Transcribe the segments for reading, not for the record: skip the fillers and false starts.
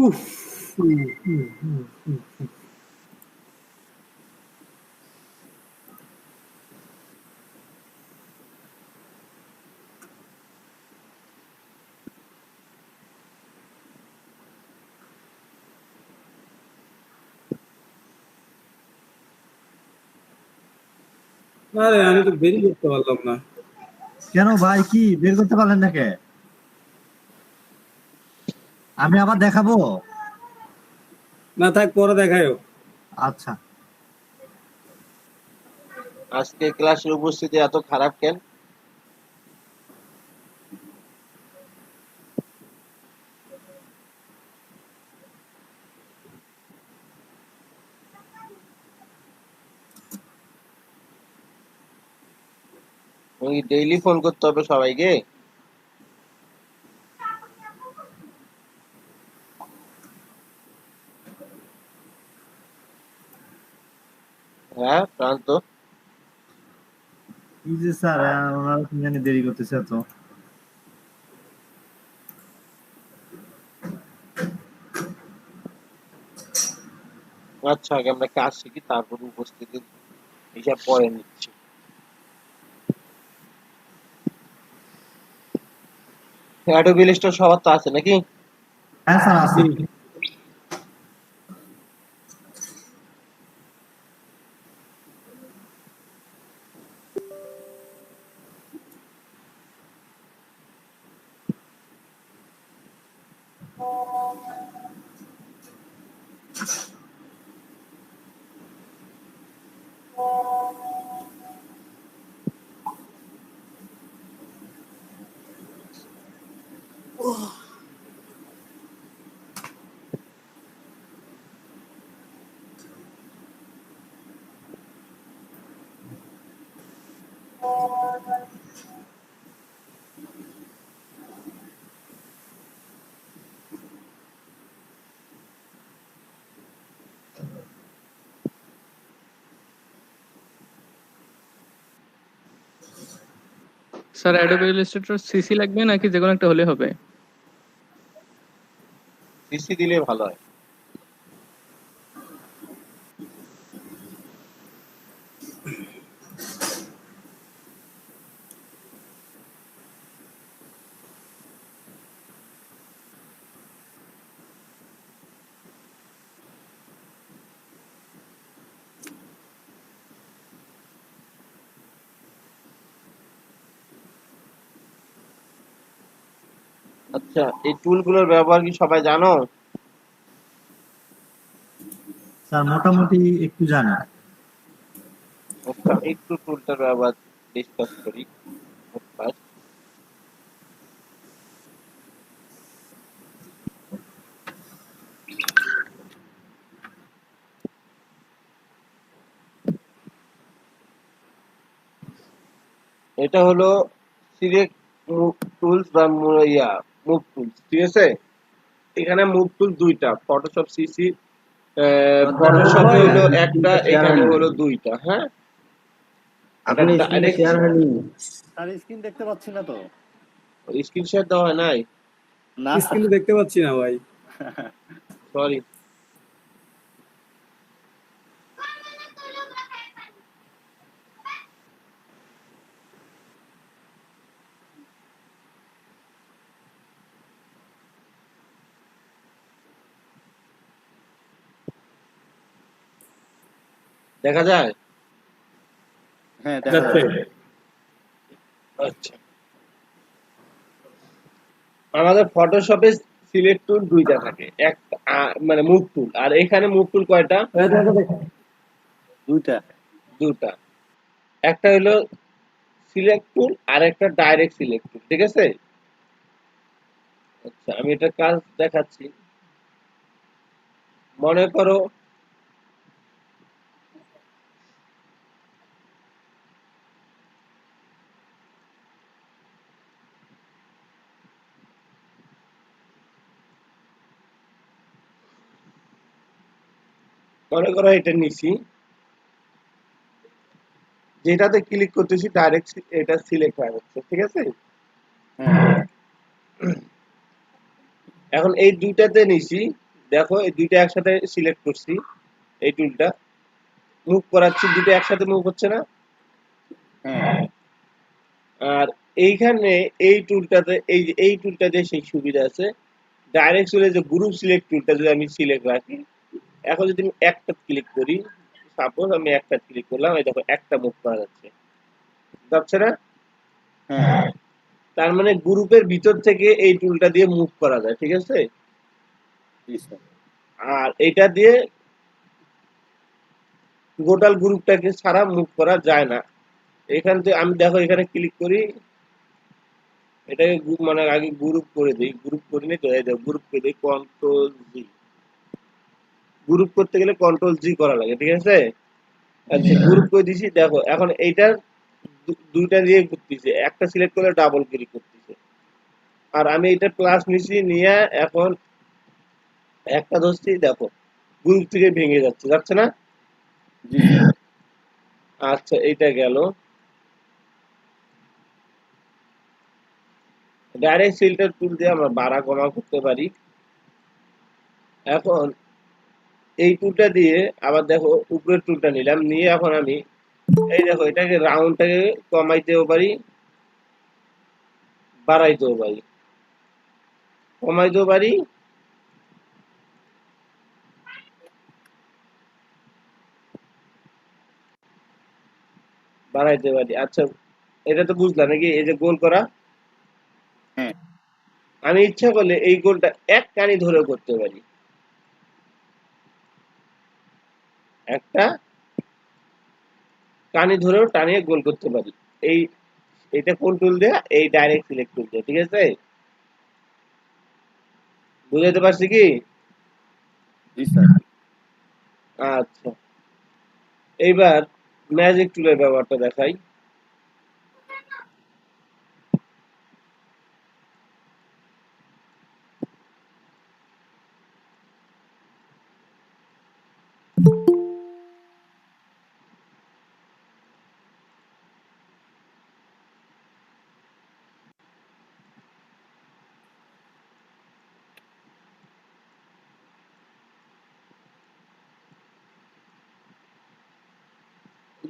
উফ, হুম, হুম, হুম, হুম। আরে আমি তো বেরি করতে পারলাম না। কেন ভাই, কি বের করতে পারলেন না কে? আমি আবার দেখাবো। না থাক, পরে দেখায়ও। আচ্ছা। আজকে ক্লাসের উপস্থিতি এত খারাপ কেন? ডেইলি ফোন করতে হবে সবাইকে? হ্যাঁ প্রান্ত, কি যে স্যার, ওনারা কি জানি দেরি করতেছে এত। আচ্ছা আগে আমরা কাজ শিখি, তারপর উপস্থিতি হিসাব পরে নিচ্ছি। অ্যাডোবি ইলাস্ট্রেটর সবার তো আছে নাকি? হ্যাঁ স্যার, আছে। স্যার অ্যাডোবি ইলাস্ট্রেটর সিসি লাগবে নাকি যে কোনো একটা হলে হবে? সিসি দিলে ভালো হয়। আচ্ছা, এই টুলগুলোর ব্যবহার কি সবাই জানো? স্যার মোটামুটি একটু জানি। আচ্ছা, একটু টুলটার ব্যবহার ডিসকাস করি। এটা হলো সিলেক্ট টুলস বা মুভ টুলস, ঠিক আছে? এখানে মুভ টুলস দুইটা, ফটোশপ সিসি, ফটোশপে হলো একটা, এখানে হলো দুইটা। হ্যাঁ, আপনি স্ক্রিনে শেয়ার হয়নি? স্যার স্ক্রিন দেখতে পাচ্ছি না তো। স্ক্রিন শেয়ার দেওয়া হয় নাই? না স্ক্রিনে দেখতে পাচ্ছি না ভাই। সরি। দেখা যায়? হ্যাঁ দেখা যাচ্ছে। যাচ্ছে। আচ্ছা, আমাদের ফটোশপে সিলেক্ট টুল দুইটা থাকে, একটা মানে মুভ টুল, আর এখানে মুভ টুল কয়টা? দুইটা। দুটা। একটা হলো সিলেক্ট টুল আর একটা ডাইরেক্ট সিলেক্ট টুল, ঠিক আছে? আচ্ছা, আমি এটা কাজ দেখাচ্ছি। মনে করো এটা নিছি, যেটাতে ক্লিক করতেছি ডাইরেক্ট এটা সিলেক্ট হয়ে যাচ্ছে, ঠিক আছে? হ্যাঁ। এখন এই দুইটাতে নিছি, দেখো এই দুইটা একসাথে সিলেক্ট করছি, এই টুলটা মুভ করাচ্ছি, দুটো একসাথে মুভ হচ্ছে না? হ্যাঁ আর এইখানে এই টুলটাতে এই টুলটাতে সেই সুবিধা আছে, ডাইরেক্ট চলে যে গ্রুপ সিলেক্ট টুলটা যদি আমি সিলেক্ট রাখি, এখন যদি আমি একটা ক্লিক করি, সাপোজ আমি একটা ক্লিক করলাম, এই দেখো একটা মুভ করা যাচ্ছে না? হ্যাঁ তার মানে গ্রুপের ভিতর থেকে এই টুলটা দিয়ে মুভ করা যায়, ঠিক আছে? জি স্যার আর এটা দিয়ে গোটাল গ্রুপটাকে ছাড়া মুভ করা যায় না। এখান থেকে আমি দেখো এখানে ক্লিক করি, এটাকে গ্রুপ মানে আগে গ্রুপ করে দিই, গ্রুপ করে নিই তো এই দেখো গ্রুপ করে দিই, কন্ট্রোল জি। গ্রুপ করতে গেলে কন্ট্রোল জি করা লাগে, ঠিক আছে? আচ্ছা গ্রুপ করে দিছি, দেখো এখন এইটার দুইটা দিয়ে করতেছে, একটা সিলেক্ট করলে ডাবল ক্লিক করতেছে। আর আমি এটা প্লাস নিছি, নিয়ে এখন একটা ধরছি, দেখো গ্রুপ থেকে ভেঙে যাচ্ছে না? জি স্যার আচ্ছা এইটা গেল। ডাইরেক্ট ফিল্টার টুল দিয়ে আমরা বাড়া কমা করতে পারি। এখন এই টুলটা দিয়ে আবার দেখো উপরের টুলটা নিলাম, নিয়ে এখন আমি এই দেখো এটাকে রাউন্ডটাকে কমাইতেও পারি, বাড়াইতেও পারি, কমাইতেও পারি, বাড়াইতে পারি। আচ্ছা এটা তো বুঝলাম নাকি, এই যে গোল করা, হ্যাঁ আমি ইচ্ছা করলে এই গোলটা এক কানি ধরেও করতে পারি, একটা কানি ধরেও টানিয়ে গোল করতে পারি। এই এটা কোন টুল দেয়া, এই ডাইরেক্ট সিলেক্ট টুল দেয়া, ঠিক আছে? বুঝাইতে পারছি কি? জি স্যার আচ্ছা এইবার ম্যাজিক টুলের ব্যবহারটা দেখাই।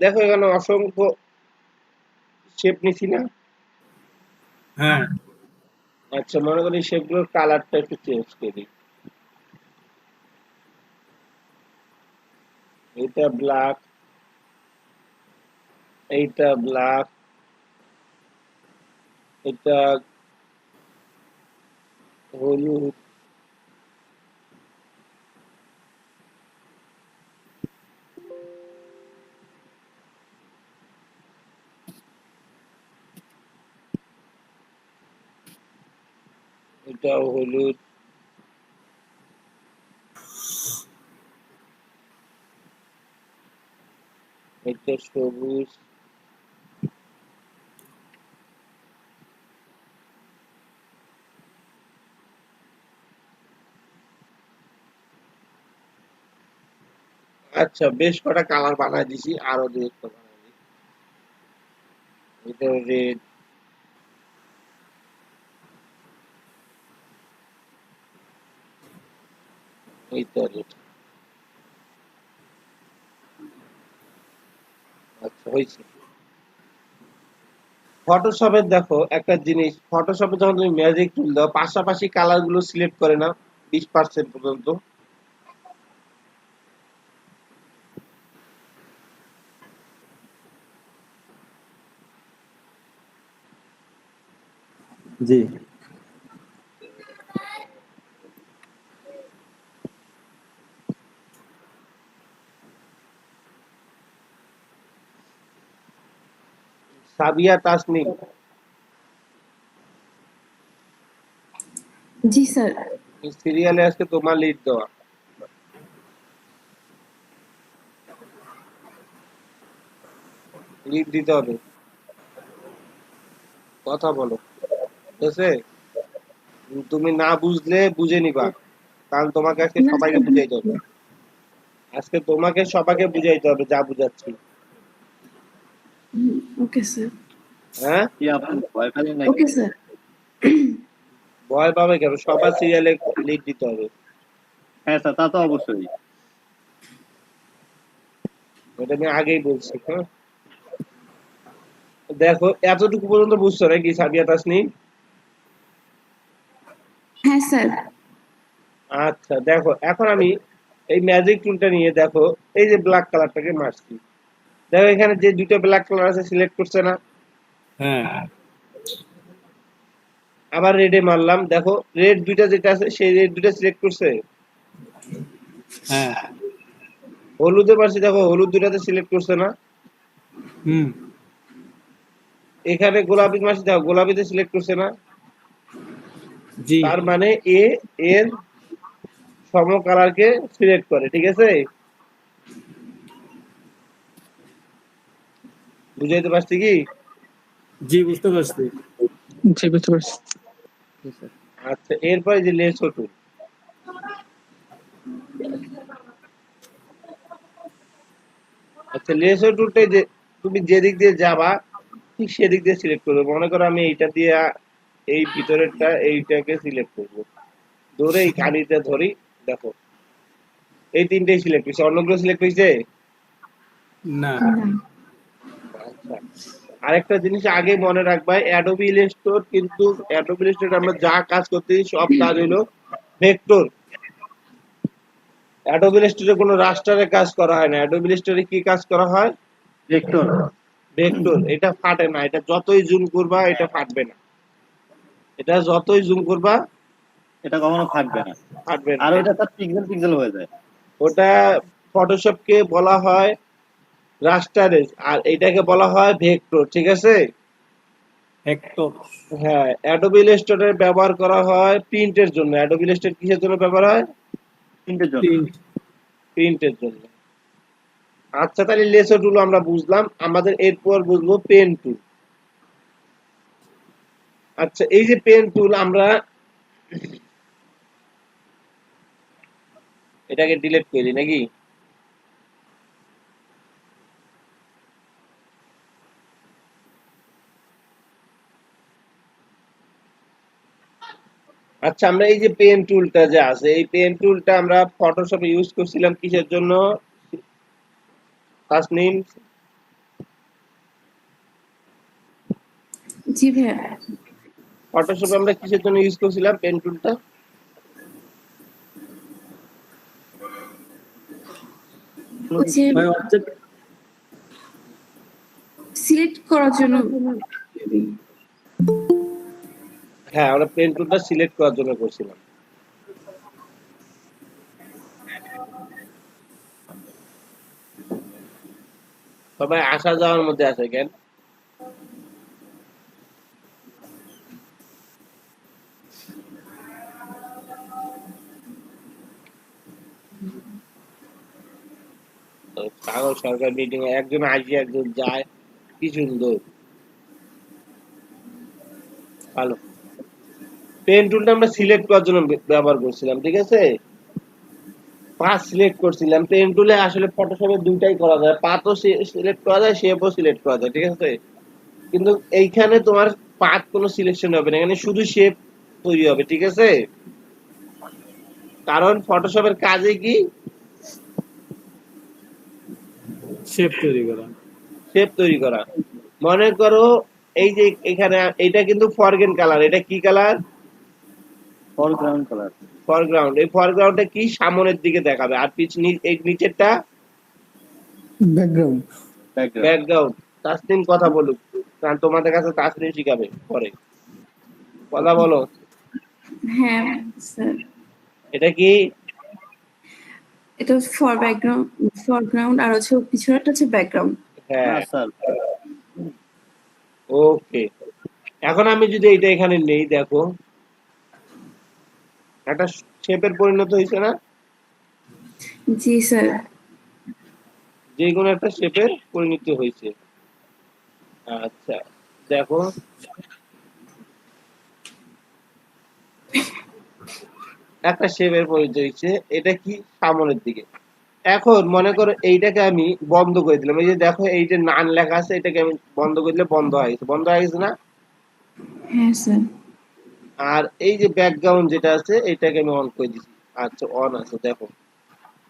দেখো এখানে অসংখ্য শেপ নিছি না? হ্যাঁ আচ্ছা মনে করি শেপগুলোর কালারটা একটু চেঞ্জ করি, এটা ব্ল্যাক, এইটা ব্ল্যাক, এটা হলুদ, এটাও হলুদ, এটা সবুজ, আচ্ছা বেশ কটা কালার বানাই দিছি, আরো দুই একটা বানাই দিই। এটা রেড, এইটা রেড। আচ্ছা হয়েছে। ফটোশপের দেখো একটা জিনিস, ফটোশপে যখন তুমি ম্যাজিক টুল দাও পাশাপাশি কালার গুলো সিলেক্ট করে না 20% পর্যন্ত। জি সাবিয়া তাসনিম, जी सर। সিরিয়ালে আজকে তোমার লিড দেওয়া, লিড দিতে হবে, কথা বলো, ঠিক আছে? তুমি না বুঝলে বুঝে নিবা, কারণ তোমাকে আজকে ना সবাইকে सर বুঝাইতে হবে, আজকে তোমাকে সবাইকে বুঝাইতে হবে যা বুঝাচ্ছি। Okay sir. হ্যাঁ কি আপনি ভয় পেলেন নাকি ओके सर। ভয় পাবে কেন, সবার সিরিয়ালে লিড দিতে হবে। হ্যাঁ স্যার, তা তো অবশ্যই। এটা আমি আগেই বলছি। হ্যাঁ, দেখো এতটুকু পর্যন্ত বুঝছো নাকি সাবিয়া তাসনিম? হ্যাঁ স্যার। আচ্ছা দেখো, এখন আমি এই ম্যাজিক টুলটা নিয়ে দেখো, এই যে ব্ল্যাক কালারটাকে মারছি, দেখো এখানে যে দুটো ব্ল্যাক কালার আছে সিলেক্ট করছে না? হ্যাঁ আবার রেডে মারলাম, দেখো রেড দুইটা যেটা আছে সেই রেড দুইটা সিলেক্ট করছে। হ্যাঁ হলুদে মারছি, দেখো হলুদ দুইটাতে সিলেক্ট করছে না? হুম এখানে গোলাপি মারছি, দেখো গোলাপিতে সিলেক্ট করছে না? জি তার মানে এ এর সম কালারকে সিলেক্ট করে, ঠিক আছে? বুঝাইতে পারছি কি? জি বুঝতে পারছি। জি বুঝতে পারছি। আচ্ছা, এরপরে যে লেসো টুল, আচ্ছা লেসো টুলটা যে তুমি যেদিক দিয়ে যাবা ঠিক সেদিক দিয়ে সিলেক্ট করবে। মনে করো আমি এইটা দিয়ে এই ভিতরেরটা এইটাকে সিলেক্ট করব, ধরে এই কানিটা ধরি, দেখো এই তিনটেই সিলেক্ট হয়েছে, অন্যগুলো সিলেক্ট হয়েছে? না আচ্ছা, আরেকটা জিনিস আগে মনে রাখবা, অ্যাডোবি ইলাস্ট্রেটর কিন্তু অ্যাডোবি ইলাস্ট্রেটর আমরা যা কাজ করতেছি সব কাজ হলো ভেক্টর। অ্যাডোবি ইলাস্ট্রেটরে কোনো রাস্টারে কাজ করা হয় না, অ্যাডোবি ইলাস্ট্রেটরে কি কাজ করা হয়? ভেক্টর। ভেক্টর। এটা ফাটে না, এটা যতই জুম করবা এটা ফাটবে না, এটা যতই জুম করবা এটা কখনো থাকবে না, ফাটবে না। আর ওইটা তার পিক্সেল পিক্সেল হয়ে যায়। ওটা ফটোশপকে বলা হয় রাস্টারেজ, আর এটাকে বলা হয় ভেক্টর, ঠিক আছে? হেক্টর। হ্যাঁ, অ্যাডোবি ইলাস্ট্রেটর ব্যবহার করা হয় প্রিন্টের জন্য। অ্যাডোবি ইলাস্ট্রেটর কিসের জন্য ব্যবহার হয়? তিনটের জন্য। প্রিন্টের জন্য। আচ্ছা, তাহলে লেসো টুল আমরা বুঝলাম, আমাদের এরপর বুঝবো পেন টুল। আচ্ছা, এই যে পেন টুল, আমরা এটাকে ডিলিট করি নাকি? আচ্ছা, আমরা এই যে পেন টুলটা যে আছে, এই পেন টুলটা আমরা ফটোশপে ইউজ করছিলাম কিসের জন্য তাসনিম? জি ভাইয়া। ফটোশপে আমরা কিসের জন্য ইউজ করছিলাম পেন টুলটা? হচ্ছে ভাই অবজেক্ট সিলেক্ট করার জন্য। হ্যাঁ, আমরা পেন টুলটা সিলেক্ট করার জন্য করছিলাম। সবাই আসা যাওয়ার মধ্যে আছে কেন? সাগর সরকার মিটিং এ একজন আসে একজন যায়, কি সুন্দর, ভালো। পেন টুলটা আমরা সিলেক্ট করার জন্য ব্যবহার করছিলাম, ঠিক আছে? পাথ সিলেক্ট করছিলাম। পেন টুলে আসলে ফটোশপে দুইটাই করা যায়, পাথও সিলেক্ট করা যায়, শেপও সিলেক্ট করা যায়, ঠিক আছে? কিন্তু এইখানে তোমার পাথ কোনো সিলেকশন হবে না, এখানে শুধু শেপ তৈরি হবে, ঠিক আছে? কারণ ফটোশপের কাজে কি? শেপ তৈরি করা। শেপ তৈরি করা। মনে করো এই যে এখানে এটা কিন্তু ফরগ্রাউন্ড কালার, এটা কি কালার? Foreground colour. ফরগ্রাউন্ড। এই ফরগ্রাউন্ডটা কি সামনের দিকে দেখাবে, আর এই নিচেরটা ব্যাকগ্রাউন্ড। ব্যাকগ্রাউন্ড। তাসনিম কথা বলুক, কারণ তোমাদের কাছে তাসনিম শিখাবে পরে, কথা বলো। হ্যাঁ স্যার। এটা কি? এটা ফরগ্রাউন্ড আর হচ্ছে পিছনেরটা হচ্ছে ব্যাকগ্রাউন্ড। হ্যাঁ, না স্যার, ওকে। এখন আমি যদি এটা এখানে নেই, দেখো একটা শেপের পরিণত হয়েছে না? জি স্যার। যে কোনো একটা শেপের পরিণত হয়েছে। আচ্ছা দেখো, একটা শেপের পরিণত হয়েছে, এটা কি? সামনের দিকে। এখন মনে করো এইটাকে আমি বন্ধ করে দিলাম, এই যে দেখো এই যে নান লেখা আছে, এটাকে আমি বন্ধ করে দিলে বন্ধ হয়ে গেছে, বন্ধ হয়ে গেছে না? হ্যাঁ স্যার। আর এই যে ব্যাকগ্রাউন্ড যেটা আছে এটাকে আমি অন করে দিচ্ছি, আচ্ছা অন আছে, দেখো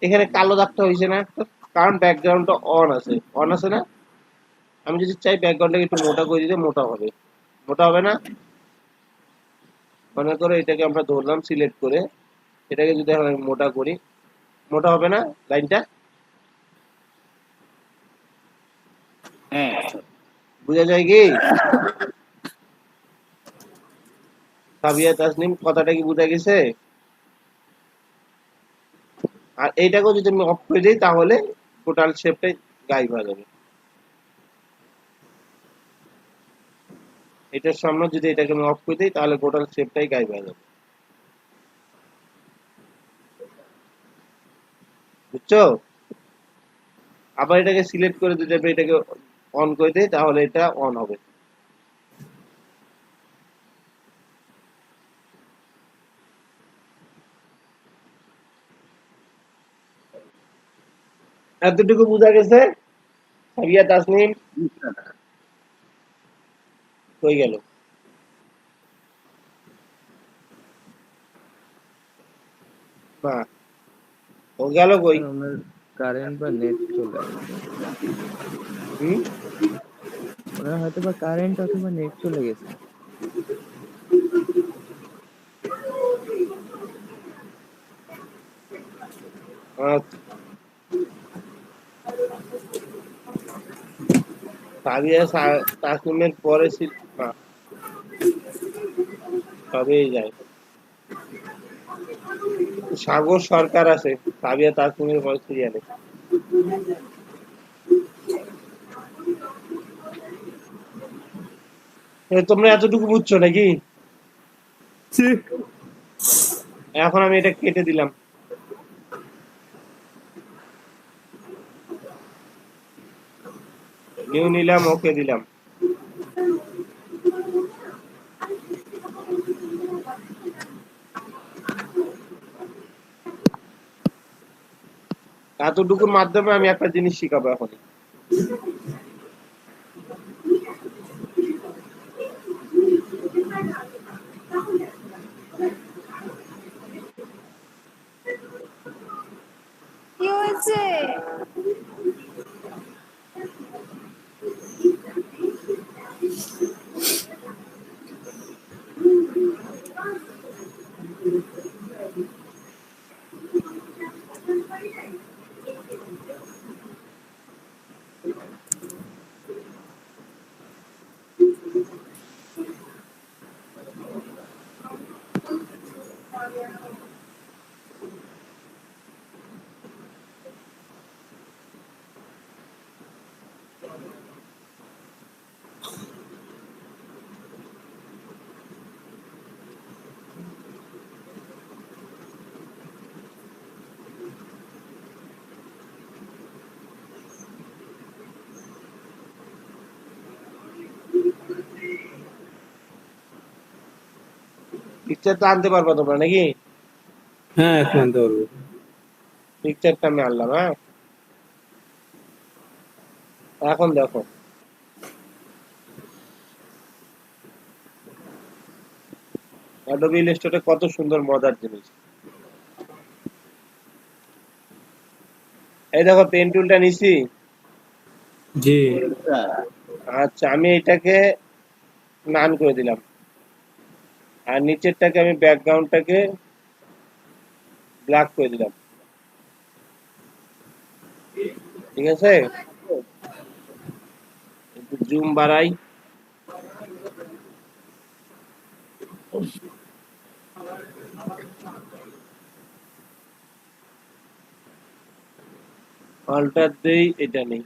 এখানে কালো দাগটা হয়েছে না, কারণ ব্যাকগ্রাউন্ডটা অন আছে না। আমি যদি চাই ব্যাকগ্রাউন্ডটাকে একটু মোটা করে দিতে, মোটা হবে, মোটা হবে না। মনে করো এটাকে আমরা ধরলাম সিলেক্ট করে, এটাকে যদি এখন আমি মোটা করি, মোটা হবে না লাইনটা? হ্যাঁ বুঝা যায় কি? সাবিয়া তাসনিম কথাটা কি বুঝা গেছে? আর এইটাকেও যদি আমি অফ করে দিই তাহলে টোটাল শেপটাই গায়েব হয়ে যাবে। এটার সামনে যদি এটাকে আমি অফ করে দিই তাহলে টোটাল শেপটাই গায়েব হয়ে যাবে। বুঝছো? আবার এটাকে সিলেক্ট করে দিতে হবে, এটাকে অন করে দিই তাহলে এটা অন হবে। এতটুকু বোঝা গেছে? সাবিয়া তাসনিম হয়ে গেল। না ও গেল কই? আমার কারেন্ট বা নেট চলে আসে। হুম, ওনার হয়তো বা কারেন্ট অথবা নেট চলে গেছে। আচ্ছা। সাবিয়া তাসনিমের পরে না, সবেই যায়। সাগর সরকার আছে সাবিয়া তাসনিমের পরে সিরিয়ালে। তোমরা এতটুকু বুঝছো নাকি? এখন আমি এটা কেটে দিলাম, নিউ নিলাম, ওকে দিলাম। এতটুকুর মাধ্যমে আমি একটা জিনিস শিখাবো এখন। কি হয়েছে? পিকচারটা আনতে পারবা তোমরা নাকি? হ্যাঁ এখন আনতে পারবো। পিকচারটা আমি আনলাম। হ্যাঁ, এখন দেখো অ্যাডোবি ইলাস্ট্রেটর কত সুন্দর মজার জিনিস। এই দেখো পেন টুলটা নিছি। জি আচ্ছা আমি এটাকে নান করে দিলাম, আর নিচেরটাকে আমি ব্যাকগ্রাউন্ডটাকে ব্ল্যাক করে দিলাম। ঠিক আছে, একটু জুম বাড়াই। অল্টার দেই, এটা নেই।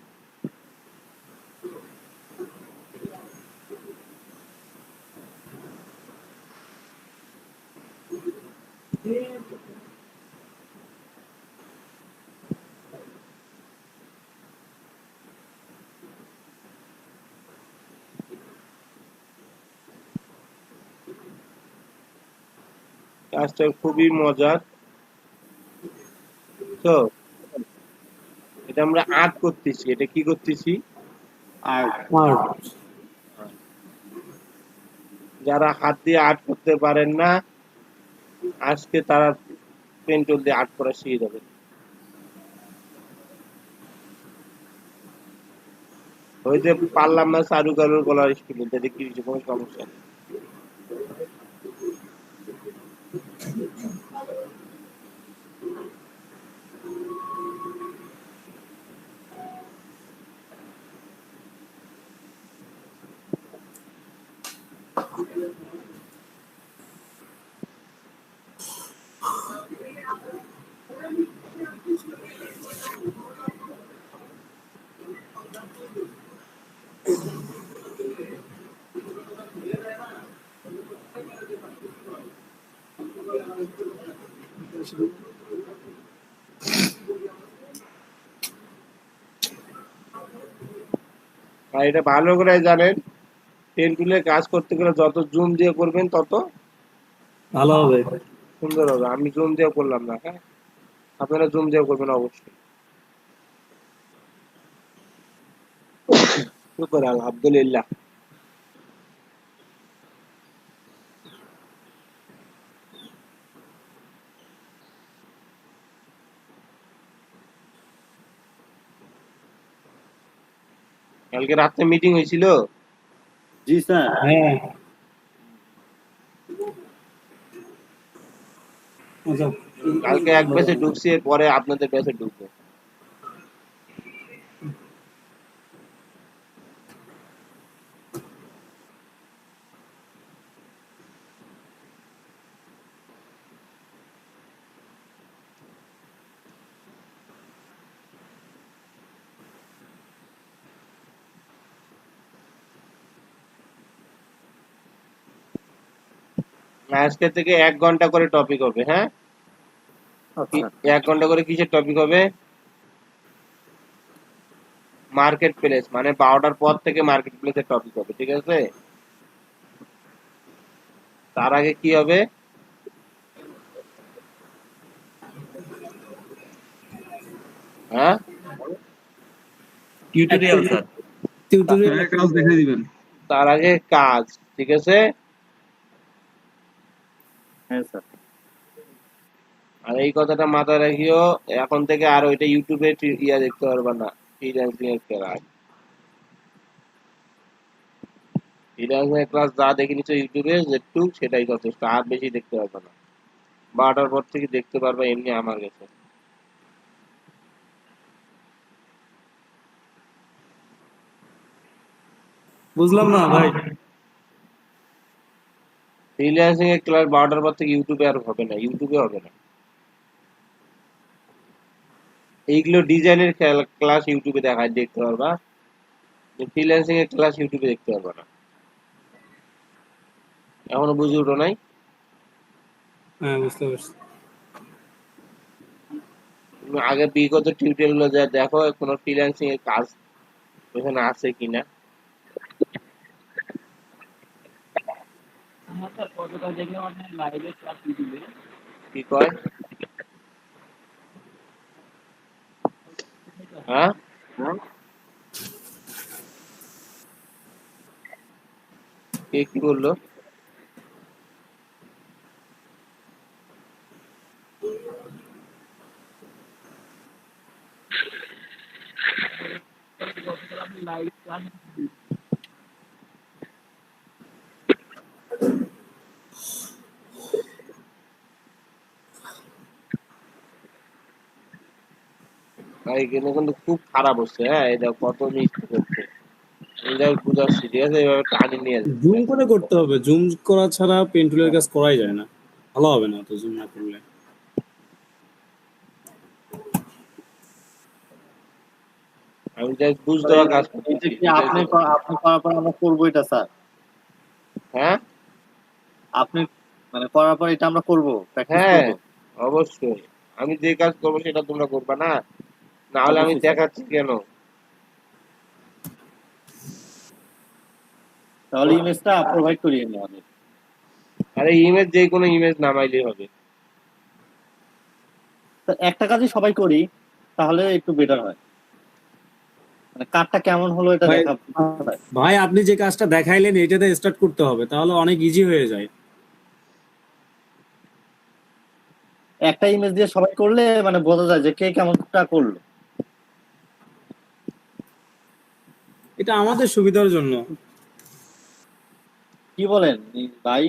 কাজটা খুবই মজার। তো এটা আমরা আর্ট করতেছি, এটা কি করতেছি? আর্ট। যারা হাত দিয়ে আর্ট করতে পারেন না আজকে তারা পেন টুল দিয়ে আর্ট করা শিখে যাবেন। ওই যে পারলাম না চারু কারুর গলার স্টুডেন্ট, দেখি কোনো সমস্যা নেই। আর এটা ভালো করে জানেন, পেন টুলের কাজ করতে গেলে যত জুম দিয়ে করবেন তত ভালো হবে। সুন্দর হবে। আমি জুম দিয়ে করলাম না, হ্যাঁ, আপনারা জুম দিয়ে করবেন অবশ্যই। শুকর আলহামদুলিল্লাহ। কালকে রাতে মিটিং হয়েছিল। জি স্যার। হ্যাঁ আচ্ছা, কালকে এক ব্যাচে ঢুকছি, পরে আপনাদের ব্যাচে ঢুকবো। আজকে থেকে 1 ঘন্টা করে টপিক হবে, হ্যাঁ। আচ্ছা 1 ঘন্টা করে কিসের টপিক হবে? মার্কেট প্লেস, মানে 12টার পর থেকে মার্কেট প্লেসের টপিক হবে, ঠিক আছে। তার আগে কি হবে? হ্যাঁ, টিউটোরিয়াল স্যার। টিউটোরিয়াল কাজ দেখাই দিবেন। তার আগে কাজ, ঠিক আছে। হ্যাঁ স্যার। আর এই কথাটা মাথায় রাখিও, এখন থেকে আর ওইটা ইউটিউবে ইয়া দেখতে পারবা না, ফ্রিল্যান্সিং এর ক্লাস। ফ্রিল্যান্সিং এর ক্লাস যা দেখে নিচ্ছ ইউটিউবে যেটুকু, সেটাই যথেষ্ট, আর বেশি দেখতে পারবা না। 12টার পর থেকে দেখতে পারবা এমনি আমার কাছে। বুঝলাম না ভাই। ফ্রিল্যান্সিং এর ক্লাস 12টার পর থেকে ইউটিউবে আর হবে না, ইউটিউবে হবে না। এইগুলো ডিজাইনের ক্লাস ইউটিউবে দেখতে পারবা, ফ্রিল্যান্সিং এর ক্লাস ইউটিউবে দেখতে পারবা না। এখনো বুঝে উঠো নাই? হ্যাঁ বুঝতে পারছি। তুমি আগে বিগত টিউটোরিয়াল গুলো যা দেখো, কোনো ফ্রিল্যান্সিং এর কাজ ওখানে আছে কিনা। কি কয়? হ্যাঁ, কে কি বললো? ভাই এখানে কিন্তু খুব খারাপ হচ্ছে, হ্যাঁ, এটা কত মিস্টেক করছে, এটা বুঝাচ্ছি, ঠিক আছে, এভাবে টানি নিয়ে যাচ্ছে। জুম করে করতে হবে, জুম করা ছাড়া পেন টুলের কাজ করাই যায় না, ভালো হবে না তো জুম না করলে। আমি জাস্ট বুঝ দেওয়ার কাজ করতেছি। এটা কি আপনি করার পর আমরা করবো এটা স্যার? হ্যাঁ আপনি মানে করার পর এটা আমরা করবো, প্র্যাকটিস হ্যাঁ করবো। অবশ্যই, আমি যে কাজ করবো সেটা তোমরা করবা না, না হলে আমি অবশ্যই স্যার। দেখাচ্ছি কেন? তাহলে ইমেজটা প্রোভাইড করিয়ে নিই আমাদের। আরে ইমেজ যে কোনো ইমেজ নামাইলেই হবে। তো একটা কাজই সবাই করি, তাহলে একটু বেটার হয়, মানে কারটা কেমন হলো এটা ভাই দেখা যায়। ভাই আপনি যে কাজটা দেখাইলেন এটাতে স্টার্ট করতে হবে, তাহলে অনেক ইজি হয়ে যায়। একটা ইমেজ দিয়ে সবাই করলে মানে বোঝা যায় যে কে কেমনটা করলো। এটা আমাদের সুবিধার জন্য। কি বলেন ভাই,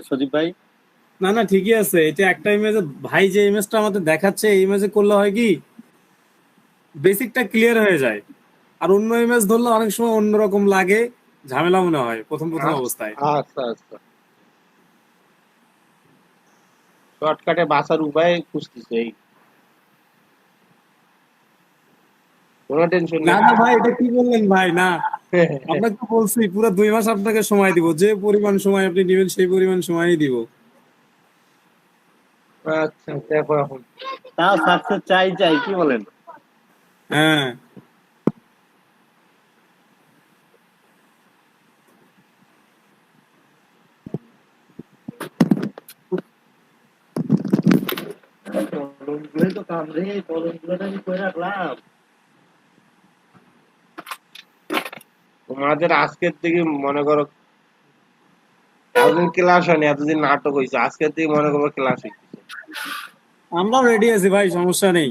সজীব ভাই? না না, ঠিকই আছে। এটা একটা ইমেজে ভাই যে ইমেজটা আমাদের দেখাচ্ছে এই ইমেজে করলে হয় কি বেসিকটা ক্লিয়ার হয়ে যায়। আর অন্য ইমেজ ধরলে অনেক সময় অন্যরকম লাগে, ঝামেলা মনে হয় প্রথম প্রথম অবস্থায়। আচ্ছা আচ্ছা, শর্টকাটে বাঁচার উপায় খুঁজতেছে এই, কোনো টেনশন না নেই। না ভাই, এটা কি বললেন ভাই? না, আপনাকে তো বলছি পুরো 2 মাস আপনাকে সময় দিব, যে পরিমাণ সময় আপনি দিবেন সেই পরিমাণ সময়ই দিব। আচ্ছা দেখো এখন। তাও সাকসেস চাই চাই, কি বলেন? হ্যাঁ, কলমগুলোই তো কামড়ে, কলমগুলোটা আমি কই রাখলাম? তোমাদের আজকের থেকে মনে করো এতদিন ক্লাস হয়নি, এতদিন নাটক হয়েছে, আজকের থেকে মনে করো ক্লাস হইতেছে। আমরাও রেডি আছি ভাই, সমস্যা নেই।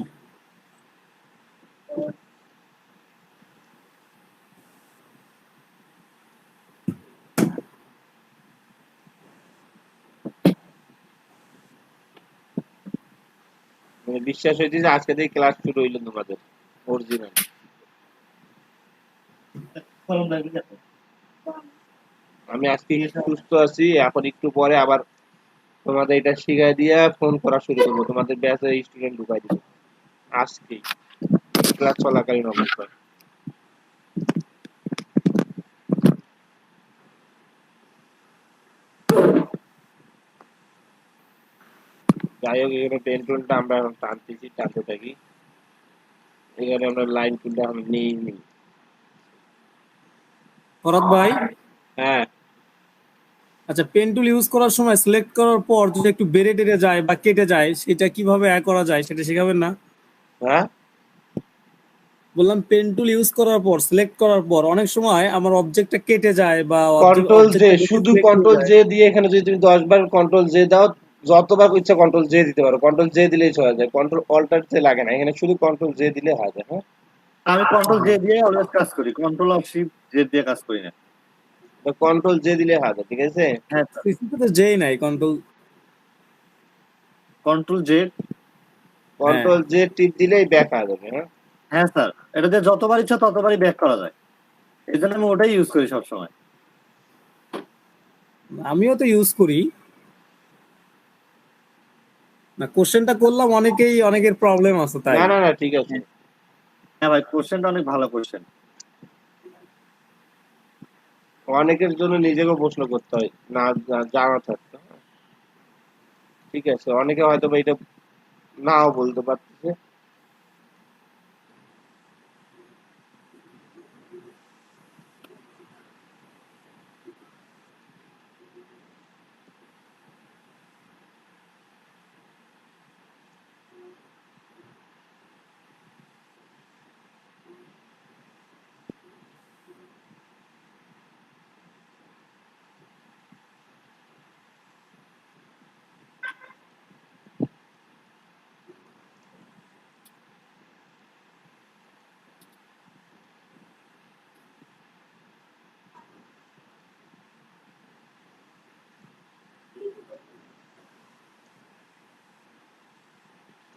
মানে বিশ্বাস হইতেছে আজকে থেকে ক্লাস শুরু হইলো তোমাদের অরিজিনাল। কলম লাগবে না তো? আমি আজকে সুস্থ আছি, এখন একটু পরে আবার তোমাদের এটা শিখাই দিয়ে ফোন করা শুরু করবো, তোমাদের ব্যাচে স্টুডেন্ট ঢুকাই দিব আজকেই, ক্লাস চলাকালীন অবস্থায়। যাই হোক, এখানে পেন টুলটা আমরা এখন টানতেছি, টানতে থাকি। এখানে আমরা লাইন টুলটা এখন নিই নি। ফরাদ ভাই, হ্যাঁ আচ্ছা, পেন টুল ইউজ করার সময় সিলেক্ট করার পর যদি একটু বেড়ে টেড়ে যায় বা কেটে যায় সেটা কিভাবে করা যায় সেটা শেখাবেন না? হ্যাঁ, বললাম পেন টুল ইউজ করার পর সিলেক্ট করার পর অনেক সময় আমার অবজেক্টটা কেটে যায় বা কন্ট্রোল জে, অবজেক্টটা বেশি শুধু সিলেক্ট হয়ে কন্ট্রোল যায়। জে দিয়ে এখানে যদি তুমি 10 বার কন্ট্রোল জে দাও, যতবার ইচ্ছা কন্ট্রোল জে দিতে পারো, কন্ট্রোল জে দিলেই চলে যায়, কন্ট্রোল অল্টার জে লাগে না, এখানে শুধু কন্ট্রোল জে দিলে হয় যায়। হ্যাঁ, আমি কন্ট্রোল জে দিয়ে অলওয়েজ কাজ করি, কন্ট্রোল অফ শিফট জে দিয়ে কাজ করি না। কন্ট্রোল জে দিলে হয় যায়, ঠিক আছে। হ্যাঁ স্যার, সিসিতে তো যেই নাই কন্ট্রোল। Control Z. হ্যাঁ, কন্ট্রোল জে টিপ দিলেই ব্যাক হয়ে যাবে। হ্যাঁ, হ্যাঁ স্যার, এটা দিয়ে যতবার ইচ্ছা ততবারই ব্যাক করা যায়, এই জন্য আমি ওটাই ইউজ করি সবসময়। আমিও তো ইউজ করি। না, কোশ্চেনটা করলাম, অনেকের প্রবলেম আছে তাই। না না না, ঠিক আছে। হ্যাঁ ভাই, কোশ্চেনটা অনেক ভালো কোশ্চেন। অনেকের জন্য নিজেকেও প্রশ্ন করতে হয়, না জানা থাকতো। ঠিক আছে, অনেকে হয়তো বা এটা নাও বলতে পারতেছে।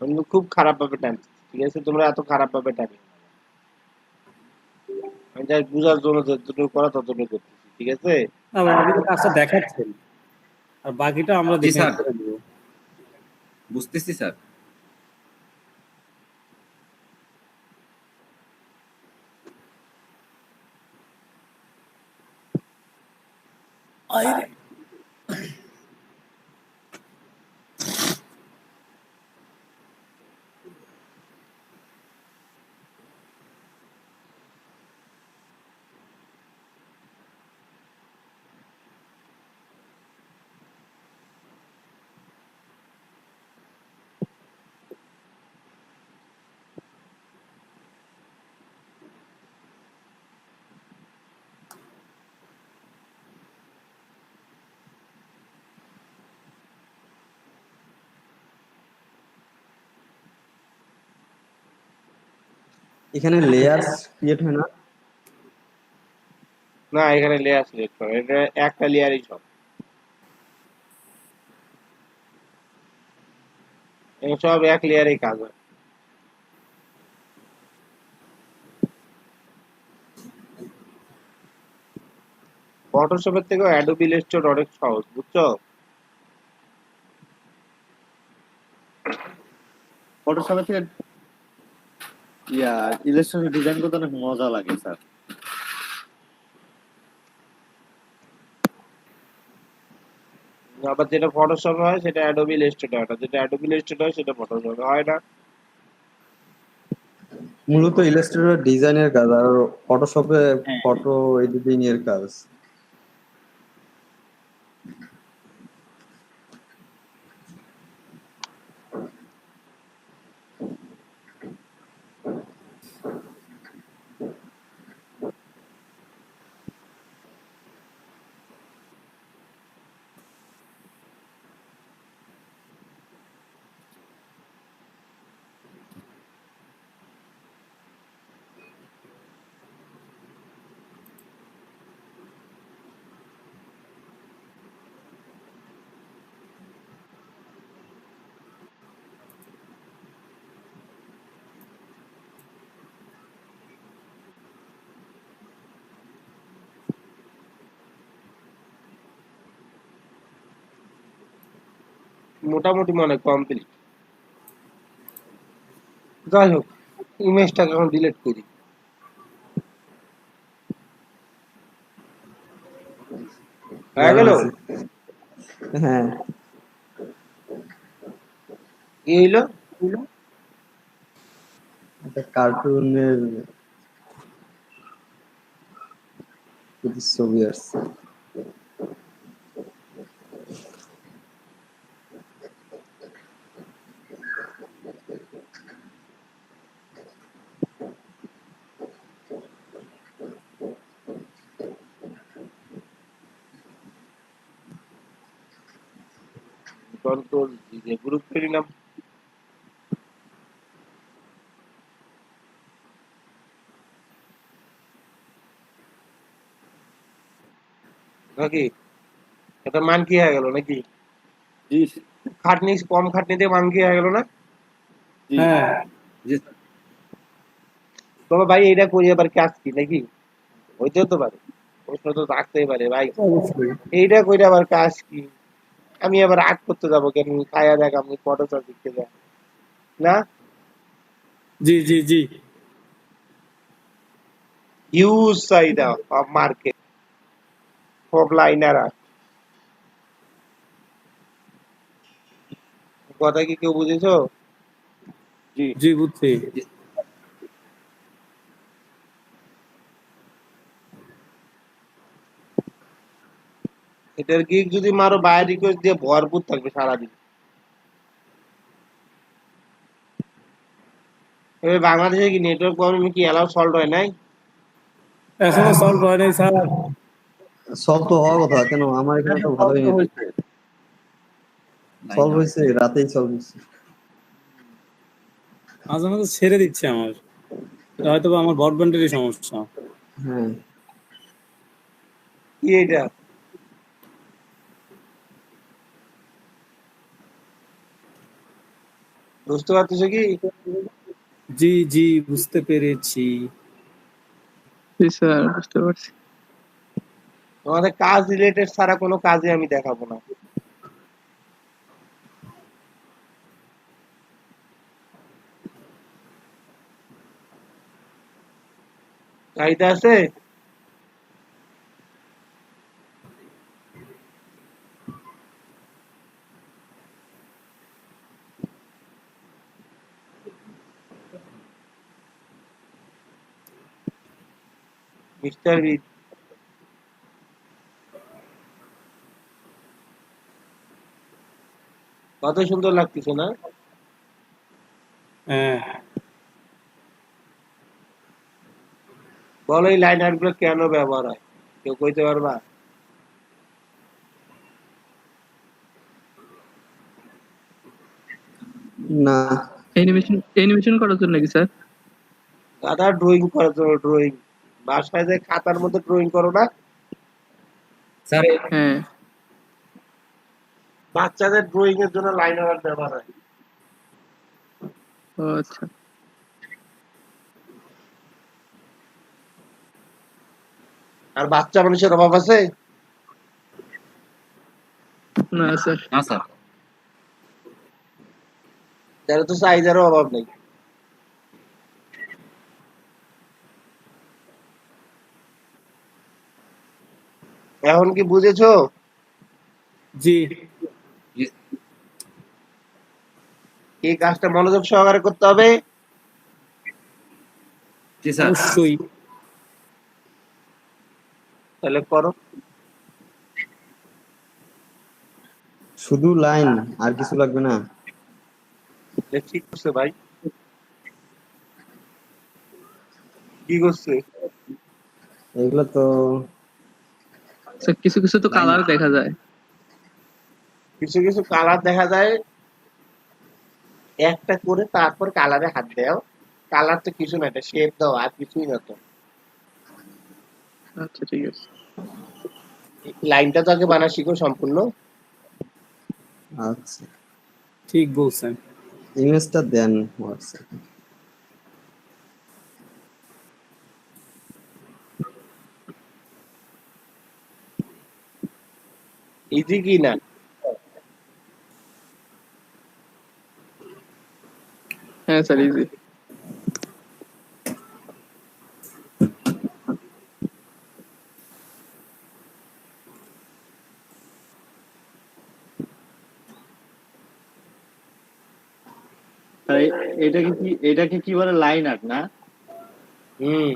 কিন্তু খুব খারাপ ভাবে টানছি, ঠিক আছে, তোমরা এত খারাপ ভাবে টানি না। আমি যাই বুঝার জন্য যতটুকু করা ততটুকু করতেছি, ঠিক আছে। না ভাই, আপনি তো কাজটা দেখাচ্ছেন, আর বাকিটা আমরা জি দেখে স্যার, করে দেবো। বুঝতেছি স্যার। এখানে লেয়ার ক্রিয়েট হয় না? না, এখানে লেয়ার সিলেক্ট করে, এটা একটা লেয়ারই সব। এখানে সব এক লেয়ারেই কাজ হয়। ফটোশপের থেকেও অ্যাডোবি ইলাস্ট্রেটর অনেক সহজ, বুঝছো? ফটোশপের থেকে ইলাস্ট্রেশন ডিজাইন করতে অনেক মজা লাগে স্যার। আবার যেটা ফটোশপ হয় সেটা অ্যাডোবি ইলাস্ট্রেটর হয় না, যেটা অ্যাডোবি ইলাস্ট্রেটর হয় সেটা ফটোশপ হয় না। মূলত ইলাস্ট্রেটর ডিজাইনের কাজ আর ফটোশপে হ্যাঁ, ফটো এডিটিং এর কাজ। মোটামুটি মনে কমপ্লিট। যাই হোক, ইমেজটাকে এখন ডিলিট করি। হয়ে গেল? হ্যাঁ, কি হইলো? একটা কার্টুনের ছবি আসছে। কন্ট্রোল দিয়ে গ্রুপ করে নিলাম। নাকি এটা মান কি হয়ে গেল নাকি? জি খাটনি কম, খাটনিতে মান কি হয়ে গেল না? জি হ্যাঁ, জি তবে ভাই এইটা করি আবার কাজ কি নাকি? হইতেও তো পারে, প্রশ্ন তো থাকতেই পারে ভাই, অবশ্যই। এইটা কইরা আবার কাজ কি? আমি আবার আগ করতে যাবো কেন? খায়া দেখ আমি ফটোশপ শিখতে যাই না? জি জি জি। হিউজ চাহিদা অফ মার্কেট, সব লাইনারা। কথা কি কেউ বুঝেছো? জি জি বুঝছি। এটার গিগ যদি মারো বাই রিকোয়েস্ট দিয়ে ভরপুর থাকবে সারাদিন। এবার বাংলাদেশে কি নেটওয়ার্ক প্রবলেম কি এলাও সলভ হয় নাই? এখনো সলভ হয় নাই স্যার। সলভ তো হওয়ার কথা, কেন আমার এখানে তো ভালোই নেট হয়েছে। সলভ হয়েছে, রাতেই সলভ হয়েছে। মাঝে মাঝে ছেড়ে দিচ্ছে আমার, এটা হয়তো বা আমার ব্রডব্যান্ডেরই সমস্যা। হ্যাঁ, কি এটা? বুঝতে পারতেছো কি? জি জি বুঝতে পেরেছি। জি স্যার, বুঝতে পারছি। তোমাদের কাজ রিলেটেড ছাড়া কোনো কাজে আমি দেখাবো না। চাহিদা আছে? মিস্টার বিট, কত সুন্দর লাগতেছে না? হ্যাঁ, বলো এই লাইনার গুলো কেন ব্যবহার হয়, কেউ কইতে পারবা? না, অ্যানিমেশন করার জন্য নাকি স্যার? দাদা ড্রয়িং করার জন্য ড্রয়িং, বাসায় যে খাতার মধ্যে ড্রয়িং করো না, স্যার হ্যাঁ বাচ্চাদের ড্রয়িং এর জন্য লাইন আর্ট ব্যবহার হয়। ও আচ্ছা আর বাচ্চা মানুষের অভাব আছে? না স্যার না স্যার তাহলে তো চাহিদারও অভাব নেই। এখন কি বুঝেছো? জি। জি- এই কাজটা মনোযোগ সহকারে করতে হবে। জি স্যার অবশ্যই। তাহলে করো। শুধু লাইন, আর কিছু লাগবে না? ঠিক করছে ভাই, কি করছে? এগুলো তো স্যার কিছু কিছু তো কালার দেখা যায়। কিছু কিছু কালার দেখা যায়, একটা করে তারপর কালারে হাত দাও। কালার তো কিছু না, এটা শেপ দাও, আর কিছুই না তো। আচ্ছা ঠিক আছে লাইনটা তো আগে বানা শিখো সম্পূর্ণ। আচ্ছা, ঠিক বলছেন। ইমেজটা দেন হোয়াটসঅ্যাপে। ইজি কি না? হ্যাঁ স্যার ইজি আর এটাকে কি বলে, লাইন আর্ট না? হুম।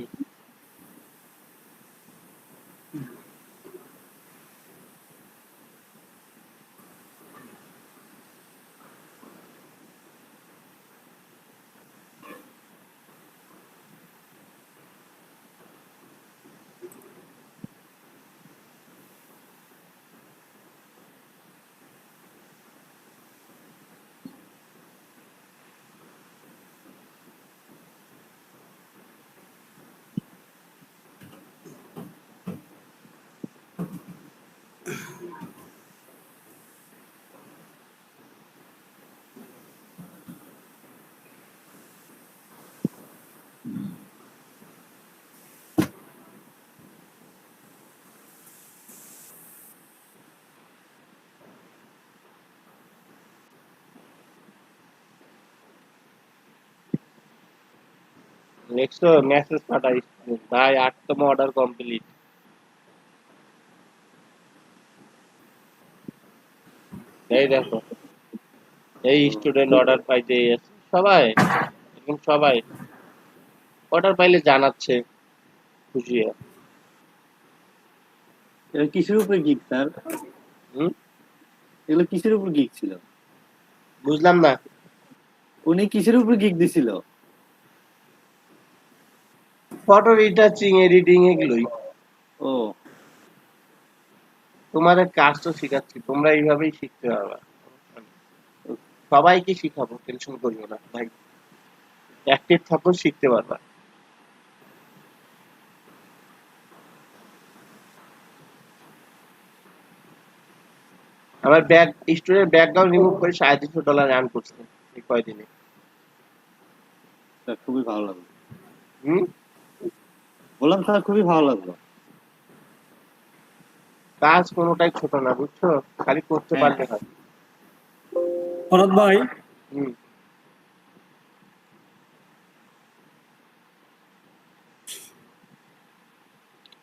নেক্সট মেসেজ পাঠাই, ভাই 8তম অর্ডার কমপ্লিট। এই দেখো, এই স্টুডেন্ট অর্ডার পাইতে আছে সবাই, এখন সবাই অর্ডার পাইলে জানাচ্ছে, খুশি হয়। এটা কিসের উপরে গিগ স্যার? হুম, এগুলো কিসের উপর গিগ ছিল? বুঝলাম না। উনি কিসের উপর গিগ দিছিল? ফটো রিটাচিং, এডিটিং এগুলোই। ও তোমাদের কাজ তো শিখাচ্ছি, তোমরা এইভাবেই শিখতে পারবা। সবাইকে শিখাবো, টেনশন করিও না ভাই, অ্যাক্টিভ থাকো, শিখতে পারবা। আমার স্টুডেন্ট ব্যাকগ্রাউন্ড রিমুভ করে $350 আর্ন করছে এই কয়দিনে। স্যার খুবই ভালো লাগলো। হুম, বললাম স্যার খুবই ভালো লাগলো। কাজ কোনোটাই ছোট না, বুঝছো, খালি করতে হ্যাঁ। পারলে হয়। ফরাদ ভাই, হুম,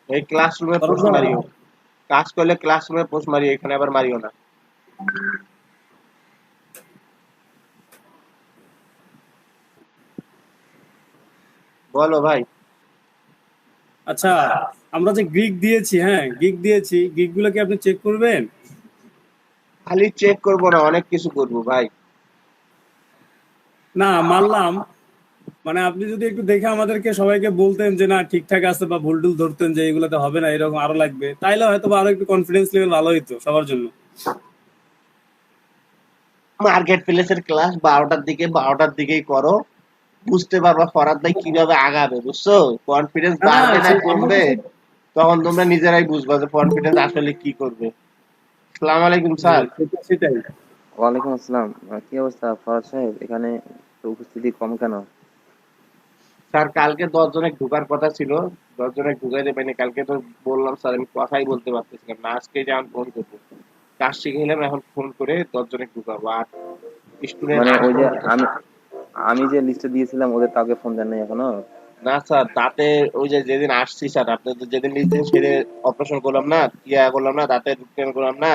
এই ক্লাসরুমে ফরাদ পোস্ট ভাই, মারিও, কাজ করলে ক্লাসরুমে পোস্ট মারিও, এখানে আবার মারিও না। বলো ভাই। আচ্ছা আমরা যে গিগ দিয়েছি, হ্যাঁ গিগ দিয়েছি, গিগ গুলো কি আপনি চেক করবেন? খালি চেক করবো না, অনেক কিছু করবো ভাই। না মানলাম, মানে আপনি যদি একটু দেখে আমাদেরকে সবাইকে বলতেন যে না ঠিকঠাক আছে, বা ভুল টুল ধরতেন যে এগুলোতে হবে না, এরকম আরো লাগবে, তাইলে হয়তো বা আরো একটু কনফিডেন্স লেভেল ভালো হইতো সবার জন্য। মার্কেট প্লেসের ক্লাস 12টার দিকেই করো, বুঝতে পারবা ফরাদ ভাই কিভাবে আগাবে, বুঝছো? কনফিডেন্স না, বাড়বে না আমার কমবে কাছে তখন তোমরা নিজেরাই বুঝবা যে কনফিডেন্স আসলে কি করবে। আসসালামু আলাইকুম স্যার। সেটাই। ওয়ালাইকুম আসসালাম। কি অবস্থা ফরাদ সাহেব? এখানে তো উপস্থিতি কম কেন? স্যার কালকে 10 জনে ঢোকার কথা ছিল, 10 জনে ঢুকাইতে পারিনি। কালকে তো বললাম স্যার আমি কথাই বলতে পারতেছিলাম না, আজকে যেমন ফোন করবো কাজ শিখে গেলাম, এখন ফোন করে 10 জনে ঢুকাবো। আর স্টুডেন্ট মানে ওই যে 8 আমি আমি যে লিস্টে দিয়েছিলাম ওদের কাউকে ফোন দেন নাই এখনো? না স্যার, তাতে ওই যে যেদিন আসছি স্যার, আপনাদের যেদিন লিস্ট দিন সেদিন অপারেশন করলাম না, করলাম না, দাঁতে ট্রিটমেন্ট করলাম না,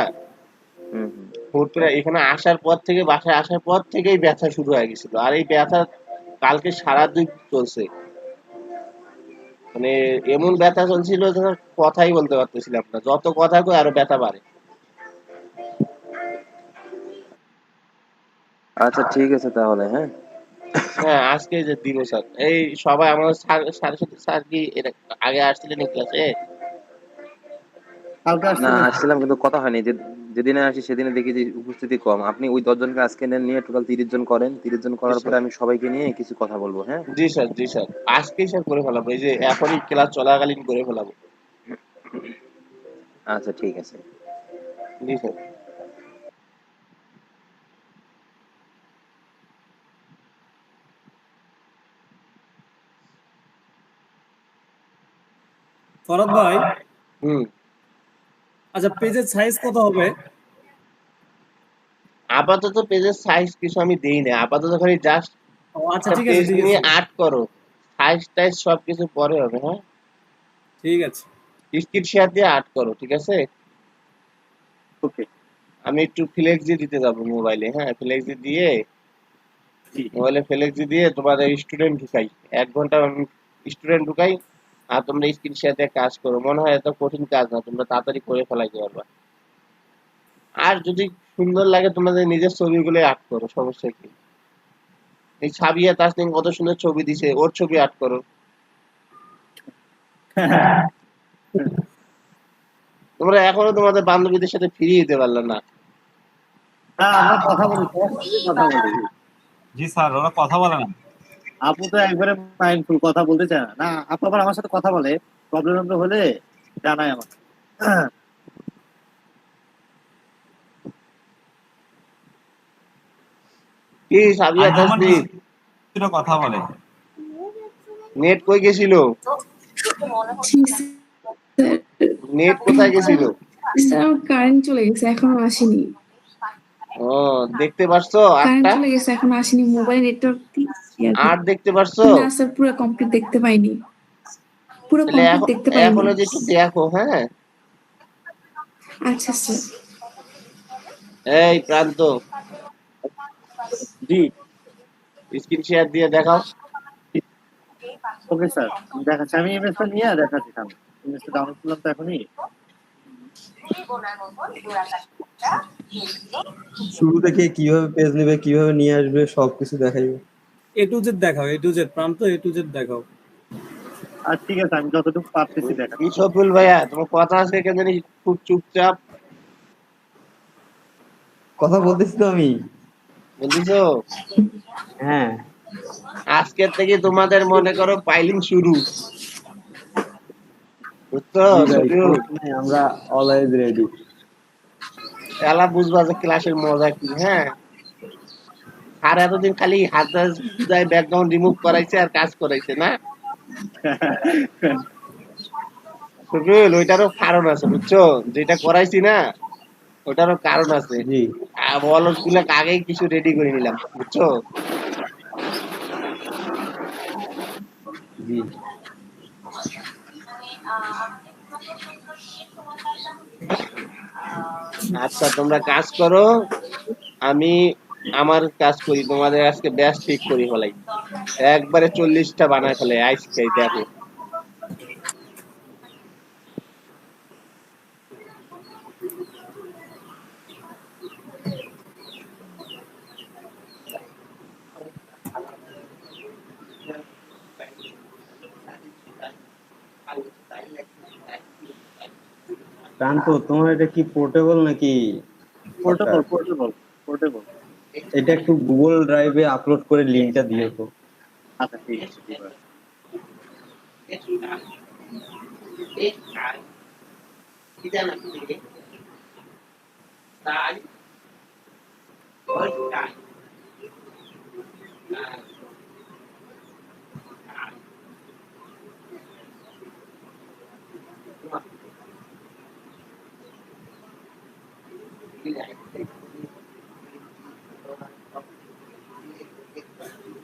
হুম হুম। হুট করে এখানে আসার পর থেকে, বাসায় আসার পর থেকেই ব্যথা শুরু হয়ে গেছিল। আর এই ব্যথা কালকে সারা দিন চলছে, মানে এমন ব্যথা চলছিল যে কথাই বলতে পারতেছিলাম না, যত কথা কই আরো ব্যথা বাড়ে। আচ্ছা ঠিক আছে তাহলে, হ্যাঁ। হ্যাঁ আজকে যে দিব স্যার, এই সবাই আমাদের স্যারের সাথে স্যার কি এটা আগে আসছিলেন ক্লাসে? কালকে না আসছিলেন? আসছিলাম কিন্তু কথা হয়নি। যেদিনে আসি সেদিনে দেখি যে উপস্থিতি কম। আপনি ওই 10 জনকে আজকে নেন, নিয়ে টোটাল 30 জন করেন। 30 জন জি করার পরে স্যার, আমি সবাইকে নিয়ে কিছু কথা বলবো, হ্যাঁ। জি স্যার, জি স্যার, আজকেই স্যার করে ফেলাবো, এই যে এখনই ক্লাস চলাকালীন করে ফেলাবো। আচ্ছা ঠিক আছে। জি স্যার। ফরাদ ভাই, হুম। আচ্ছা পেজের সাইজ কত হবে? আপাতত পেজের সাইজ কিছু আমি দেই না, আপাতত খালি জাস্ট ও আচ্ছা একটা ঠিক আছে, পেজ ঠিক নিয়ে আছে, আর্ট করো, সাইজ টাইজ সবকিছু পরে হবে। হ্যাঁ, ঠিক আছে। স্ক্রিন শেয়ার দিয়ে আর্ট করো, ঠিক আছে? ওকে। আমি একটু ফ্লেক্সি দিতে যাবো মোবাইলে, হ্যাঁ ফ্লেক্সি দিয়ে, জি। মোবাইলে ফ্লেক্সি দিয়ে তোমাদের স্টুডেন্ট ঢুকাই, 1 ঘন্টা স্টুডেন্ট ঢুকাই, আর তোমরা স্ক্রিন শেয়ার দিয়ে কাজ করো। মনে হয় এত কঠিন কাজ না, তোমরা তাড়াতাড়ি করে ফেলাইতে পারবা। আর যদি সুন্দর লাগে তোমাদের নিজের ছবিগুলো আর্ট করো, সমস্যা কি? এই সাবিয়া তাসনিম কত সুন্দর ছবি দিছে, ওর ছবি আর্ট করো। তোমরা এখনো তোমাদের বান্ধবীদের সাথে ফিরিয়ে দিতে পারলে না। না আমরা কথা বলি, সবার সাথেই কথা বলি। জি স্যার, ওরা কথা বলে না। আপু তো একবারে মাইন্ডফুল, কথা বলতে চায় না। না আপু আবার আমার সাথে কথা বলে, প্রবলেম হলে জানায় আমাকে। কি সাবিয়া তাসনিম, কথা বলে। নেট কই গেছিল? জি স্যার। নেট কোথায় গেছিল? স্যার আমার কারেন্ট চলে গেছে, এখনো আসেনি। ও, দেখতে পারছো কারেন্ট আটটা? চলে গেছে, এখনো আসেনি। মোবাইল নেটওয়ার্ক আট দেখতে পারছো? না স্যার, পুরো কমপ্লিট দেখতে পাইনি, পুরো তাহলে কমপ্লিট এখন, দেখতে পাইনি। এখনো যে একটু দেখো, হ্যাঁ। আচ্ছা স্যার। এই প্রান্ত, জি। স্ক্রিন শেয়ার দিয়ে দেখাও। ওকে স্যার, দেখাচ্ছি। আমি ইমেজটা নিয়ে দেখাচ্ছি সামনে। ইমেজটা ডাউনলোড করলাম তো এখনই। শুরু থেকে কিভাবে পেজ নেবে, কিভাবে নিয়ে আসবে, সবকিছু দেখাইবে। এ টু জেড দেখাও, এ টু জেড প্রান্ত, এ টু জেড দেখাও। আর ঠিক আছে, আমি যতটুকু পারতেছি কি দেখাচ্ছি। সফল ভাইয়া, তোমার কথা আছে কেন জানি খুব চুপচাপ কথা বলতেছি তো আমি। বলতেছো? হ্যাঁ। আজকের থেকে তোমাদের মনে করো পাইলিং শুরু, বুঝছো? জি ভাই, শুধু সমস্যা নাই, আমরা অলওয়েজ রেডি। এলা বুঝবা যে ক্লাসের মজা কি। হ্যাঁ, আর এতদিন খালি হাত ব্যাকগ্রাউন্ড রিমুভ করাইছে আর কাজ করাইছে না। সুকুল, ওইটারও কারণ আছে, বুঝছো? যেটা করাইছি না ওটারও কারণ আছে। জি অলস গুলা আগেই কিছু রেডি করে নিলাম, বুঝছো? জি। আচ্ছা তোমরা কাজ করো, আমি আমার কাজ করি, তোমাদের আজকে ব্যাচ ঠিক করি ফেলাই, একবারে 40টা বানায় ফেলে আইস খাই, দেখো। প্রান্ত, তোমার এটা কি পোর্টেবল নাকি? Portable, portable, portable. এটা একটু গুগল ড্রাইভে আপলোড করে লিংকটা দিও তো। আচ্ছা ঠিক আছে ঠিক আছে।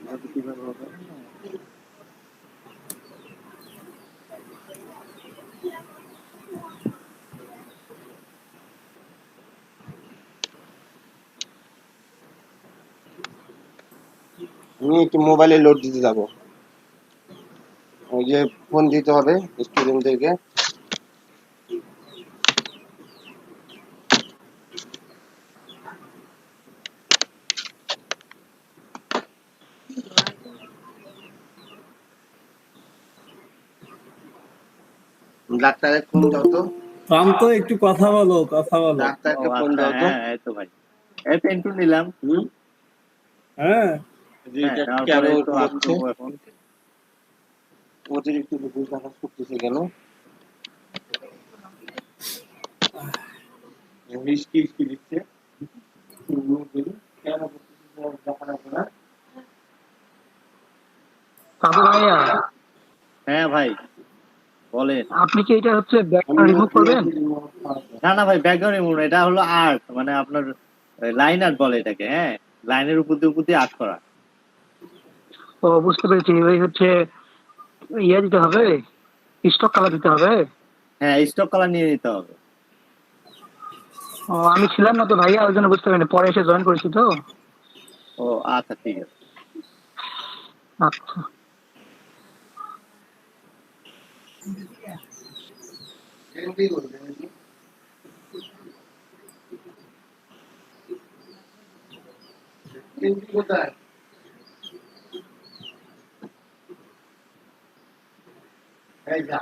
এভাবে কিভাবে হবে? আমি একটু মোবাইলে লোড দিতে যাবো, ওই যে ফোন দিতে হবে স্টুডেন্টদেরকে। ডাক্তারের ফোন দাও তো, প্রান্ত একটু কথা বলো, কথা বলো। ও ডাক্তারকে ফোন আচ্ছা, দাও তো। হ্যাঁ এই তো ভাই, এই পেন্টুল নিলাম। হ্যাঁ, যে হ্যাঁ, এটা নেওয়ার কেন পরে তো হচ্ছে, আসবো এখন। অতিরিক্ত দুপুর কাজ করতেছে কেন? হিসকি হিসকি দিচ্ছে কেন করতেছে দেখা যাবে না। কাকু ভাইয়া, হ্যাঁ ভাই বলেন। আপনি কি এটা হচ্ছে ব্যাকটা রিমুভ করবেন? না না ভাই, ব্যাকগ্রাউন্ড রিমুভ, এটা হলো আর্ট, মানে আপনার লাইন আর্ট বলে এটাকে। হ্যাঁ, লাইনের উপর দিয়ে আর্ট করা। ও বুঝতে পেরেছি, ওই হচ্ছে ইয়ে দিতে হবে, স্টক কালার দিতে হবে। হ্যাঁ, স্টক কালার নিয়ে নিতে হবে। ও আমি ছিলাম না তো ভাইয়া, ওই জন্য বুঝতে পারিনি, পরে এসে জয়েন করেছি তো। ও আচ্ছা ঠিক আছে। আচ্ছা কোথায় এই যা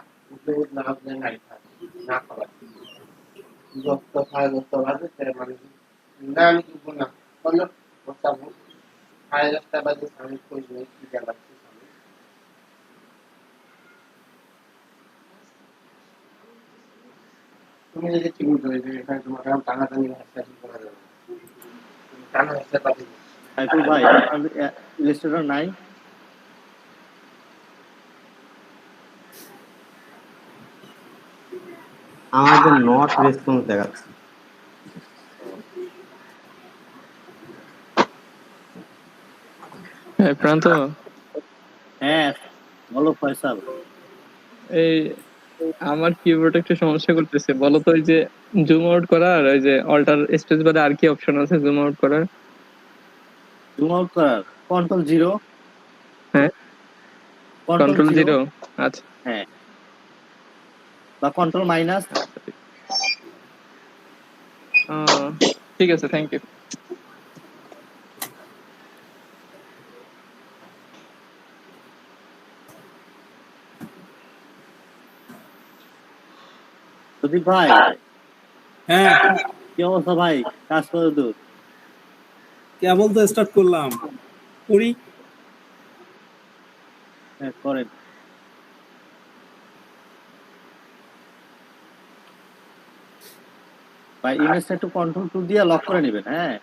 না আপনি নাই না খাবার যত খায় যত বাজে তার মানে না আমি দিব না বলো বসাবো খায় রাস্তা বাজে আমি কই নেই কি জ্বালাচ্ছি তুমি যদি ঠিক করে দেবে এখানে তোমার কাম টানাটানি হাসতে করা যাবে টানা হাসতে পারবে সাইফুল ভাই, ইলাস্ট্রেটর নাই? আমাদের নট রেসপন্স দেখাচ্ছে। হ্যাঁ প্রান্ত, হ্যাঁ বলো ফয়সাল। এই আমার কিবোর্ড একটু সমস্যা করতেছে, বলো তো ওই যে জুম আউট করার, ওই যে অল্টার স্পেস বারে আর কি অপশন আছে জুম আউট করার? জুম আউট করার Ctrl 0। হ্যাঁ, কন্ট্রোল Ctrl 0। 0। আচ্ছা হ্যাঁ, বা Ctrl-। ঠিক আছে, থ্যাংক ইউ। প্রদীপ ভাই, হ্যাঁ, কি অবস্থা ভাই? কাজ করে দূর? কেবল তো স্টার্ট করলাম, করি। হ্যাঁ করেন ভাই। ইমেজটা একটু Ctrl-2 দিয়ে লক করে নেবেন। হ্যাঁ,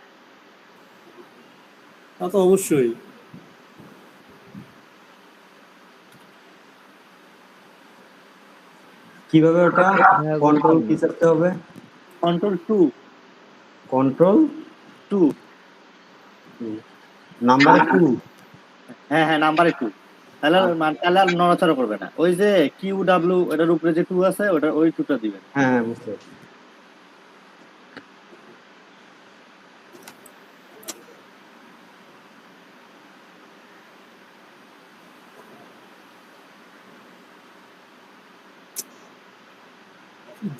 তা তো অবশ্যই। কিভাবে ওটা কন্ট্রোল কি করতে হবে? Ctrl-2। কন্ট্রোল 2। নাম্বার 2। হ্যাঁ হ্যাঁ, নাম্বারে 2। তাহলে তাহলে আর নড়াচড়া করবে না। ওই যে QW এটার উপরে যে 2 আছে, ওটা ওই 2টা দিবেন। হ্যাঁ হ্যাঁ বুঝতে পারছি।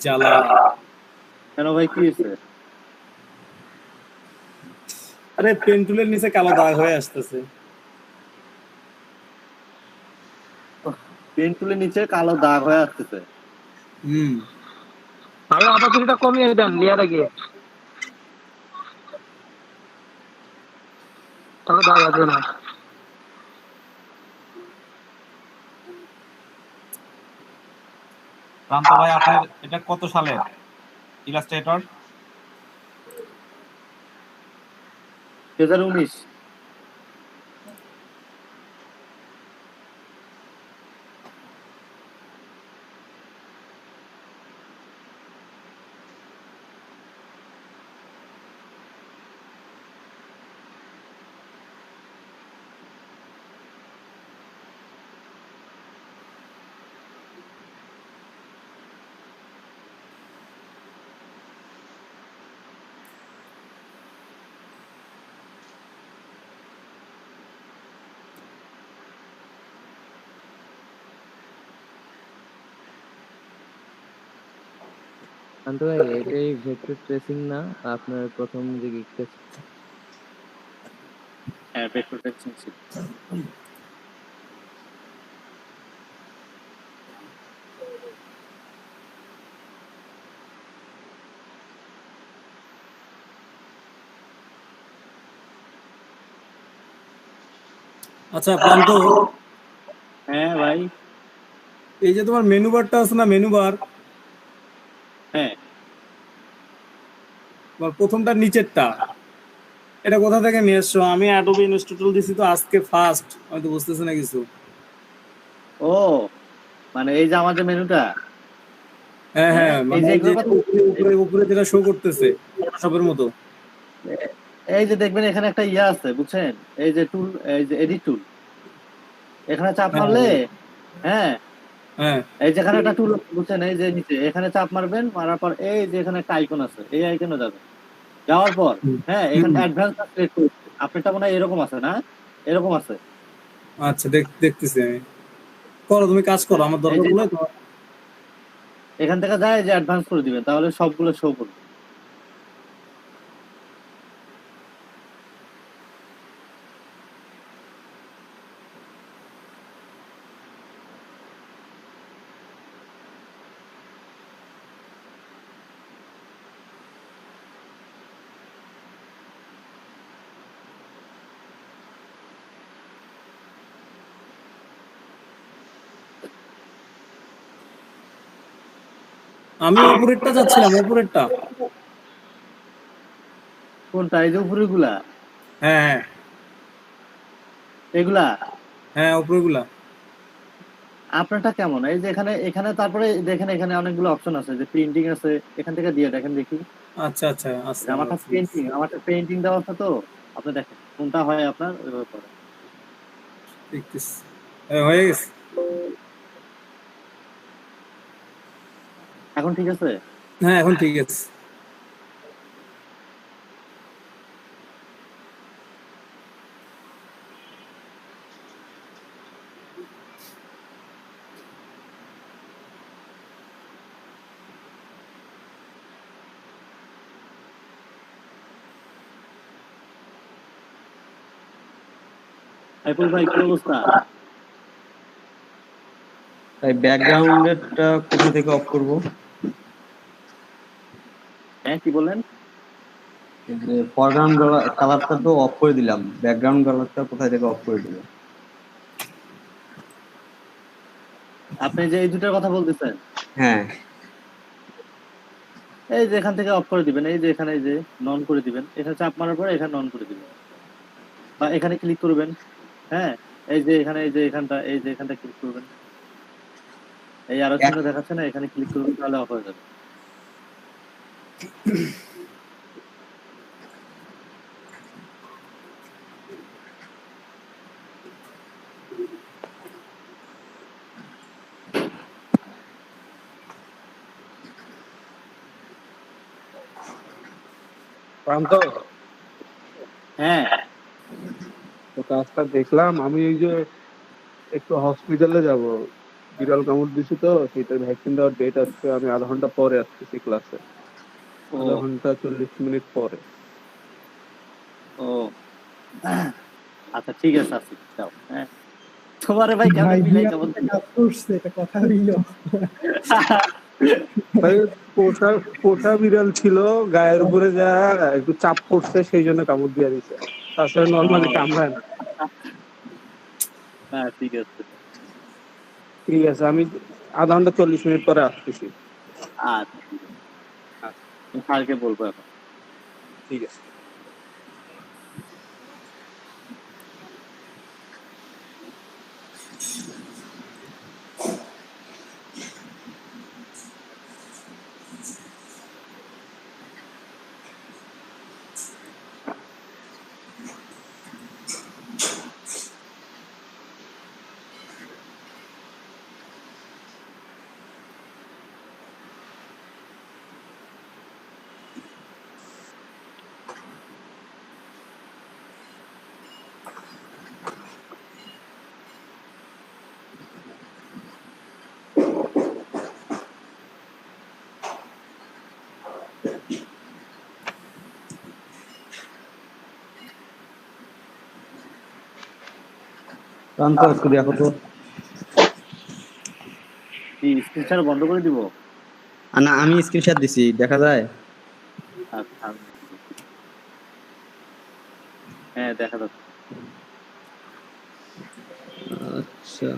জ্বালা। কেন ভাই, কি হয়েছে? আরে পেন্টুলের নিচে কালো দাগ হয়ে আসতেছে। পেন টুলের নিচে কালো দাগ হয়ে আসতেছে। ভালো, অপরচুনিটিটা কমিয়ে দেন লিয়ার আগে, তাহলে দাগ আসবে না। প্রান্ত ভাই আপনার এটা কত সালের ইলাস্ট্রেটর? 2019। শান্ত ভাই এটাই ভেক্টর ট্রেসিং না আপনার প্রথম যে গিগটা হ্যাঁ, ভেক্টর ট্রেসিং ছিল। আচ্ছা প্রান্ত, হ্যাঁ ভাই। এই যে তোমার মেনু বারটা আছে না, মেনু বার, হ্যাঁ, তোমার প্রথমটা নিচেরটা, এটা কোথা থেকে নিয়ে এসছো? আমি অ্যাডোবি ইনস্টল দিছি তো আজকে ফার্স্ট, আমি তো বুঝতেছি না কিছু। ও মানে এই যে আমাদের মেনুটা, হ্যাঁ হ্যাঁ, এই মানে যে এই যে এগুলোর কথা উপরে উপরে যেটা শো করতেছে ফটোশপের মতো। এই যে দেখবেন এখানে একটা ইয়া আছে বুঝছেন, এই যে টুল, এই যে এডিট টুল, এখানে চাপ হ্যাঁ মারলে, হ্যাঁ হ্যাঁ এই যেখানে একটা টুল বুঝছেন, এই যে নিচে এখানে চাপ মারবেন, মারার পর এই যে এখানে একটা আইকন আছে, এই আইকনে যাবেন, যাওয়ার পর হ্যাঁ এখানে অ্যাডভান্স সিলেক্ট করুন। আপনারটা মনে হয় এরকম আছে না? এরকম আছে। আচ্ছা দেখতেছি আমি। করো, তুমি কাজ করো, আমার এই দরকার যে বলে। এখান থেকে যায় যে অ্যাডভান্স করে দিবেন, তাহলে সবগুলো শো করবে। আমি উপরেরটা যাচ্ছিলাম, উপরেরটা। কোনটা? এই যে উপরে গুলা? হ্যাঁ হ্যাঁ এগুলা হ্যাঁ, উপরেগুলা। আপনারটা কেমন? এই যে এখানে এখানে তারপরে দেখেন এখানে অনেকগুলো অপশন আছে, যে প্রিন্টিং আছে, এখান থেকে দিয়ে দেখেন দেখি। আচ্ছা আচ্ছা, আচ্ছা আমারটা পেন্টিং, আমারটা পেন্টিং দেওয়া আছে তো, আপনি দেখেন কোনটা হয় আপনার, ওইভাবে করেন। দেখতেছি, হয়ে গেছে। এখন ঠিক আছে? হ্যাঁ এখন ঠিক আছে। সাইফুল ভাই কি অবস্থা? তাই ব্যাকগ্রাউন্ডেরটা কোথা থেকে অফ করব? হ্যাঁ কি বলেন? ফরগ্রাউন্ড কালারটা তো অফ করে দিলাম, ব্যাকগ্রাউন্ড কালারটা কোথা থেকে অফ করে দিলাম? আপনি যে এই দুটার কথা বলতেছেন, হ্যাঁ, এই যে এখান থেকে অফ করে দিবেন, এই যে এখানে এই যে নন করে দিবেন, এখানে চাপ মারার পরে এখানে নন করে দিবেন, বা এখানে ক্লিক করবেন। হ্যাঁ এই যে এখানে, এই যে এখানটা, এই যে এখানটা ক্লিক করবেন, এই আরো চিহ্ন দেখাচ্ছে না, এখানে ক্লিক করবেন, তাহলে অফ হয়ে যাবে। প্রান্ত, হ্যাঁ তো কাজটা দেখলাম। আমি এই যে একটু হসপিটালে যাব, বিড়াল কামড় দিছি তো, সেটা ভ্যাকসিন দেওয়ার ডেট আসছে। আমি আধা ঘন্টা পরে আসতেছি ক্লাসে, ও আধা ঘন্টা 40 মিনিট পরে। ও আচ্ছা ঠিক আছে, আসি যাও। হ্যাঁ তোমারে ভাই কেমন মিলাই কেমন করছে এটা কথা হইলো। ভাই পোষা বিড়াল ছিল, গায়ের উপরে যা একটু চাপ পড়ছে, সেই জন্য কামড় দিয়ে দিছে। তাছাড়া নর্মালি কামড়ায় না। হ্যাঁ ঠিক আছে। ঠিক আছে, আমি আধা ঘন্টা 40 মিনিট পরে আসতেছি। আচ্ছা ঠিক আছে, আচ্ছা আমি স্যারকে বলবো এখন। ঠিক আছে। রান তো একটু দেখো তো। কি স্ক্রিন শেয়ার বন্ধ করে দিব? না আমি স্ক্রিনশট দিছি, দেখা যায়? আচ্ছা আমি দেখি। হ্যাঁ দেখা যাচ্ছে। আচ্ছা,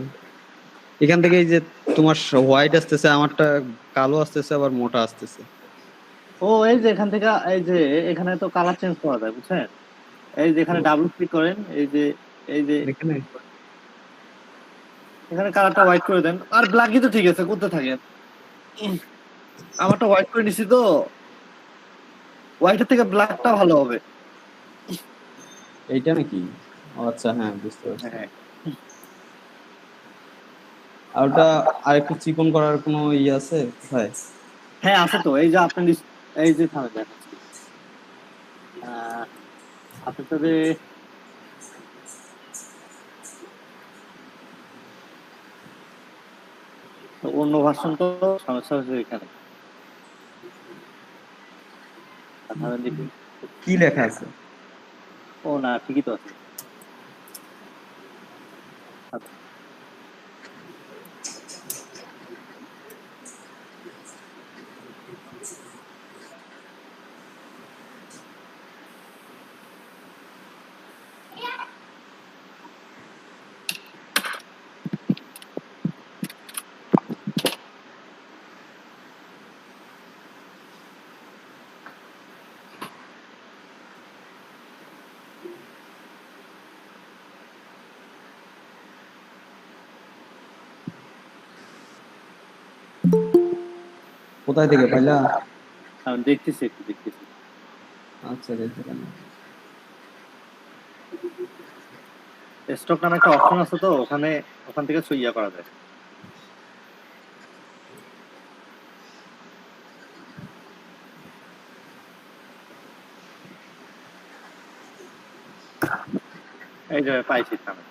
এখান থেকে এই যে তোমার হোয়াইট আসতেছে, আমারটা কালো আসতেছে, আবার মোটা আসতেছে। ও এই যে এখান থেকে, এই যে এখানে তো কালার চেঞ্জ করা যায় বুঝছেন? এই যে এখানে ডাবল ক্লিক করেন, এই যে এখানে এখানে কালারটা হোয়াইট করে দেন। আর ব্ল্যাকই তো ঠিক আছে, করতে থাকেন। আমারটা হোয়াইট করে নিছি তো, হোয়াইটের থেকে ব্ল্যাকটা ভালো হবে। এইটা নাকি? ও আচ্ছা, হ্যাঁ বুঝতে পারছি। হ্যাঁ আর ওটা আরেকটু চিকন করার কোনো ইয়ে আছে কোথায়? হ্যাঁ আছে তো, এই যে আপনার এই যে থামে দেখাচ্ছি। আপনার সাথে অন্য ভার্সন তো সমস্যা হচ্ছে এখানে। আপনারা দেখুন। কি লেখা আছে? ও না ঠিকই তো আছে। আচ্ছা, কোথায় থেকে পাইলা? আমি দেখতেছি, একটু দেখতেছি। আচ্ছা, দেখতে পাই। স্টক নামে একটা অপশন আছে তো, ওখান থেকে সইয়া করা যায়। এই যে পাইছি নামে।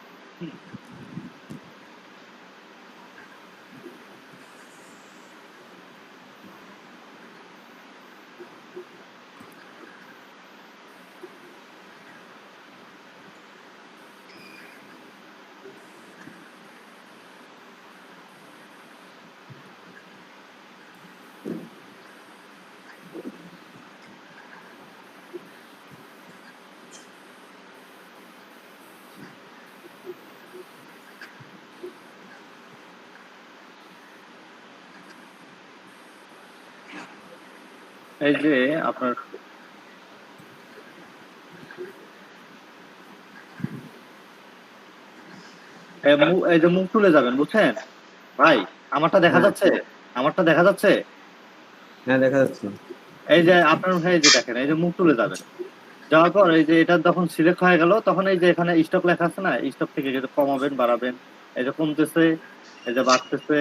এই যে আপনার এই যে মুখ তুলে যাবেন বুঝছেন ভাই? আমারটা দেখা যাচ্ছে? আমারটা দেখা যাচ্ছে? হ্যাঁ দেখা যাচ্ছে। এই যে আপনার ভাই, এই যে দেখেন, এই যে মুখ তুলে যাবেন, যাওয়ার পর এই যে এটা যখন সিলেক্ট হয়ে গেল, তখন এই যে এখানে স্টক লেখা আছে না, স্টক থেকে যেটা কমাবেন বাড়াবেন, এই যে কমতেছে, এই যে বাড়তেছে।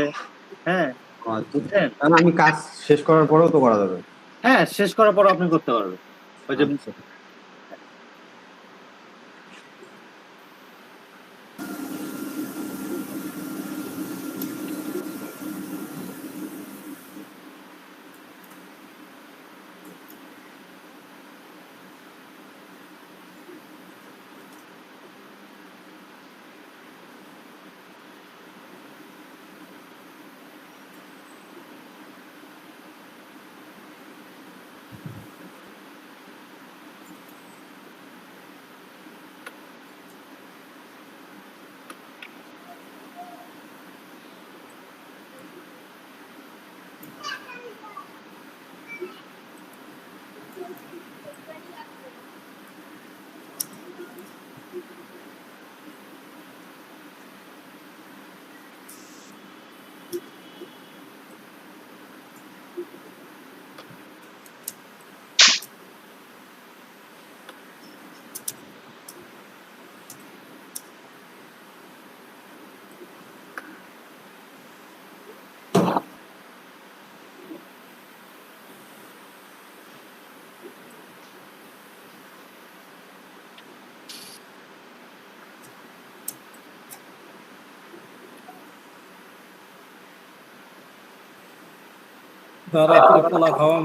হ্যাঁ আচ্ছা, বুঝছেন? তাহলে আমি কাজ শেষ করার পরেও তো করা যাবে? হ্যাঁ শেষ করার পর আপনি করতে পারবেন। ওই যে আচ্ছা, তারা তোরে পোলা খাওয়াম।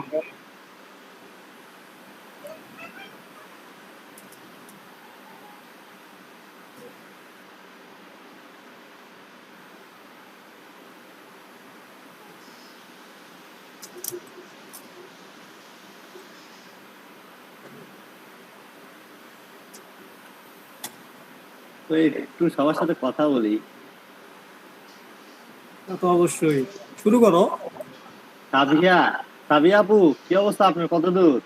তো একটু সবার সাথে কথা বলি। তা তো অবশ্যই, শুরু করো। সাবিয়া, সাবিয়া আপু, কি অবস্থা আপনার, কত দূর?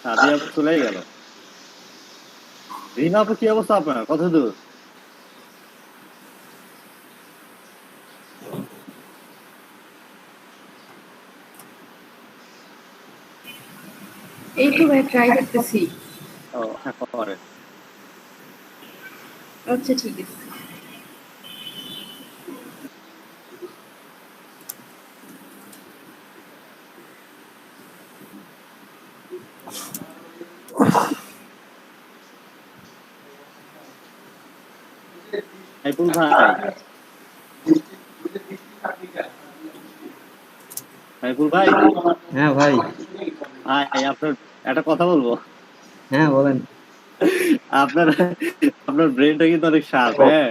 সাবিয়া আপু চলে গেল। রিনা আপু, কি অবস্থা আপনার, কত দূর? এই তো ভাই ট্রাই করতেছি। ও করেন। আচ্ছা ঠিক আছে। সাইফুল ভাই, সাইফুল ভাই, হ্যাঁ ভাই। আপনার একটা কথা বলবো। হ্যাঁ বলেন। আপনার আপনার ব্রেনটা কিন্তু অনেক শার্প। হ্যাঁ,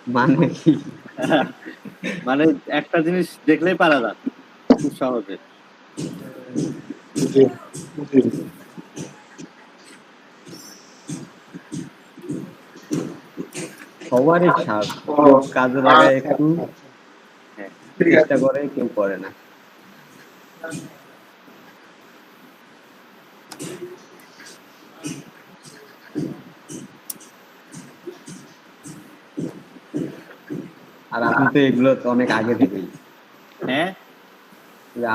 মানে কি? মানে একটা জিনিস দেখলেই পারা যান খুব সহজে। সবারই সার, কাজে লাগায় একটু চেষ্টা করে, কেউ করে না। আর আপনি তো এগুলো তো অনেক আগে থেকেই। হ্যাঁ,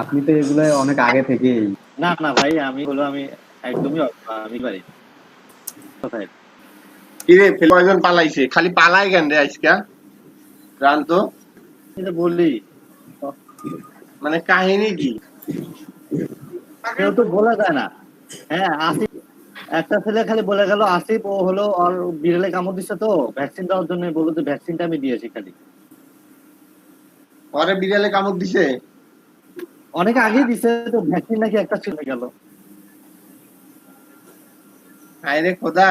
আপনি তো এগুলো অনেক আগে থেকেই। না না ভাই, আমি একদমই আমি পারি কোথায়। কিরে কয়জন পালাইছে? খালি পালাই কেন রে আজকা? জান তো বললি মানে কাহিনী কি? কেউ তো বলা যায় না। হ্যাঁ, আসিফ, একটা ছেলে খালি বলে গেল আসিফ ও হলো ওর বিড়ালে কামড় দিচ্ছে, তো ভ্যাকসিন দেওয়ার জন্য বললো যে ভ্যাকসিনটা আমি দিয়েছি খালি। পরে বিড়ালে কামড় দিছে? অনেক আগেই দিছে, তো ভ্যাকসিন নাকি একটা ছিল গেল। হায় রে খোদা।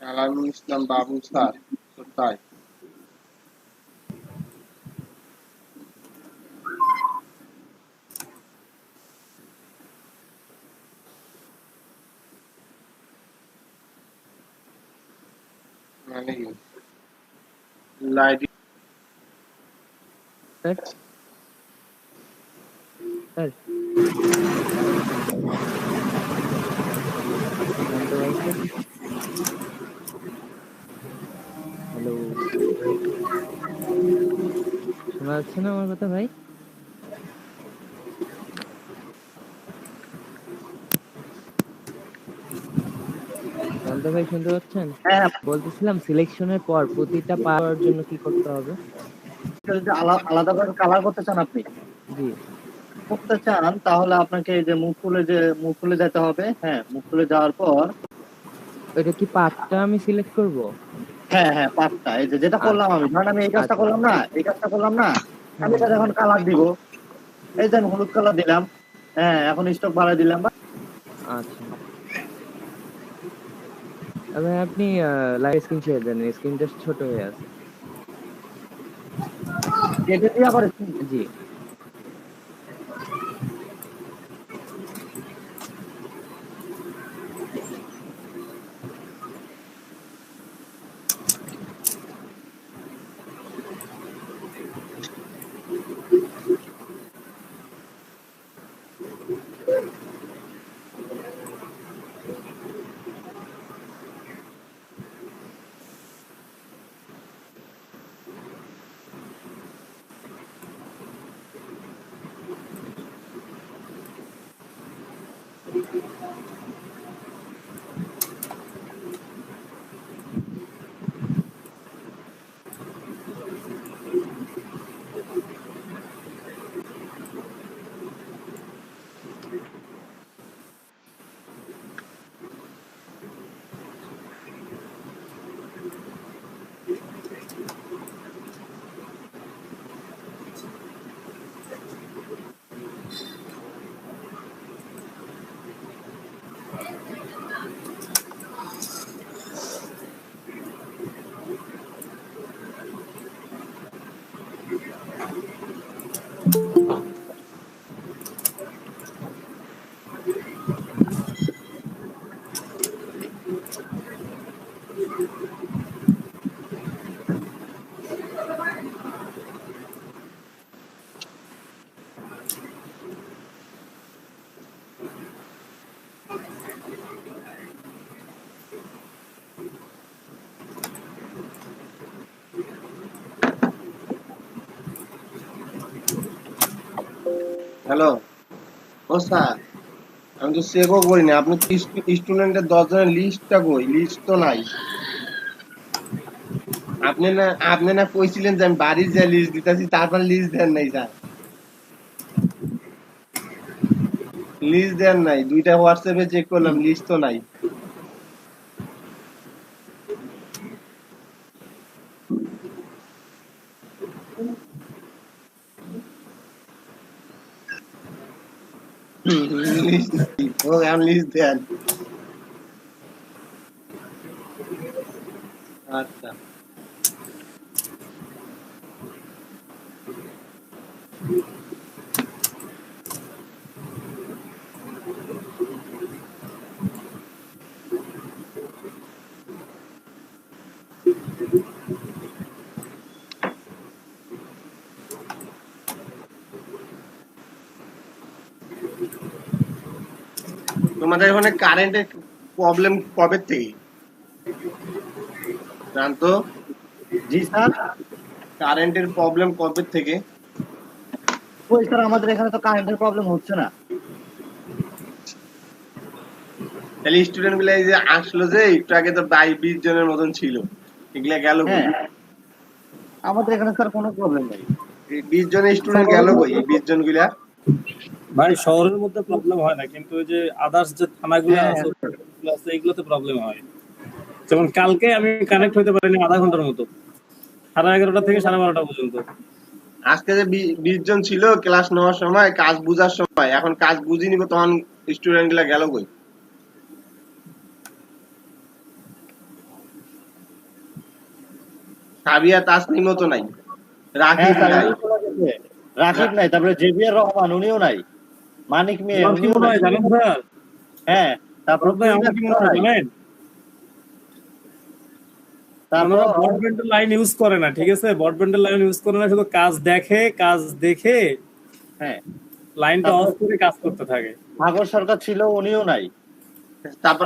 আলামুল ইসলাম বাবু স্যার কোথায়? মানে কি লাইট স্যার স্যার হ্যালো, শোনা যাচ্ছে না আমার কথা ভাই? শান্ত ভাই শুনতে পাচ্ছেন? বলতেছিলাম সিলেকশনের পর প্রতিটা পাওয়ার জন্য কি করতে হবে? আলাদা করে কালার করতে চান আপনি? জি। করতে চান তাহলে আপনাকে এই যে মুখ খুলে যেতে হবে। হ্যাঁ, মুখ খুলে যাওয়ার পর ওইটা কি পার্টটা আমি সিলেক্ট করব? হ্যাঁ হ্যাঁ, পাঁচটা এই যে যেটা করলাম আমি, ধরেন আমি এই কাজটা করলাম না, এই কাজটা করলাম না, আমি এটা এখন কালার দিব। এই যে আমি হলুদ কালার দিলাম। হ্যাঁ, এখন স্টক বাড়াই দিলাম। আচ্ছা, এবার আপনি লাইভ স্ক্রিন শেয়ার দেন, স্ক্রিনটা ছোট হয়ে আছে। কেটে দিয়ে আবার জি। হ্যালো, ও স্যার, আমি তো চেকও করিনি। আপনি স্টুডেন্টের 10 জনের লিস্টটা কই? লিস্ট তো নাই। আপনি না কইছিলেন যে আমি বাড়ির যা লিস্ট দিতেছি, তারপর লিস্ট দেন নাই স্যার। লিস্ট দেন নাই, 2টা হোয়াটসঅ্যাপে চেক করলাম, লিস্ট তো নাই। লিস্ট নাই, ও আমি লিস্ট দেন। আচ্ছা, তোমাদের ওখানে কারেন্টের প্রবলেম কবে থেকে জানতো? জি স্যার। কারেন্টের প্রবলেম কবে থেকে? ওই স্যার আমাদের এখানে তো কারেন্টের প্রবলেম হচ্ছে না। তাহলে স্টুডেন্ট গুলো এই যে আসলো, যে একটু আগে তো 22-20 জনের মতন ছিল, এগুলা গেল কই? আমাদের এখানে স্যার কোনো প্রবলেম নেই। এই 20 জনের স্টুডেন্ট গেল কই? এই 20 জন গুলা ভাই শহরের মধ্যে প্রবলেম হয় না, কিন্তু ওই যে আদার্স যে থানাগুলো আছে এইগুলোতে প্রবলেম হয়। যেমন কালকে আমি কানেক্ট হইতে পারিনি আধা ঘন্টার মতো, 11:30 থেকে 12:30 পর্যন্ত। আজকে যে 20 জন ছিল ক্লাস নেওয়ার সময়, কাজ বুঝার সময়, এখন কাজ বুঝি নিব, তখন স্টুডেন্ট গুলা গেল কই? সাবিয়া তাসনিমও তো নাই, রাকিব নাই। রাকিব নাই, তারপরে জেভিয়ার রহমান উনিও নাই, মানিক মিয়া আমার কি উনিও মনে নাই। হয় জানেন স্যার? হ্যাঁ, তারপর ভাই আমার কি মনে হয় জানেন? আমরা ব্রডব্যান্ডের লাইন ইউজ করে না, ঠিক আছে? ব্রডব্যান্ডের লাইন ইউজ করে না, শুধু কাজ দেখে, কাজ দেখে হ্যাঁ লাইনটা অফ করে কাজ করতে থাকে। সাগর সরকার ছিল, উনিও নাই। তারপর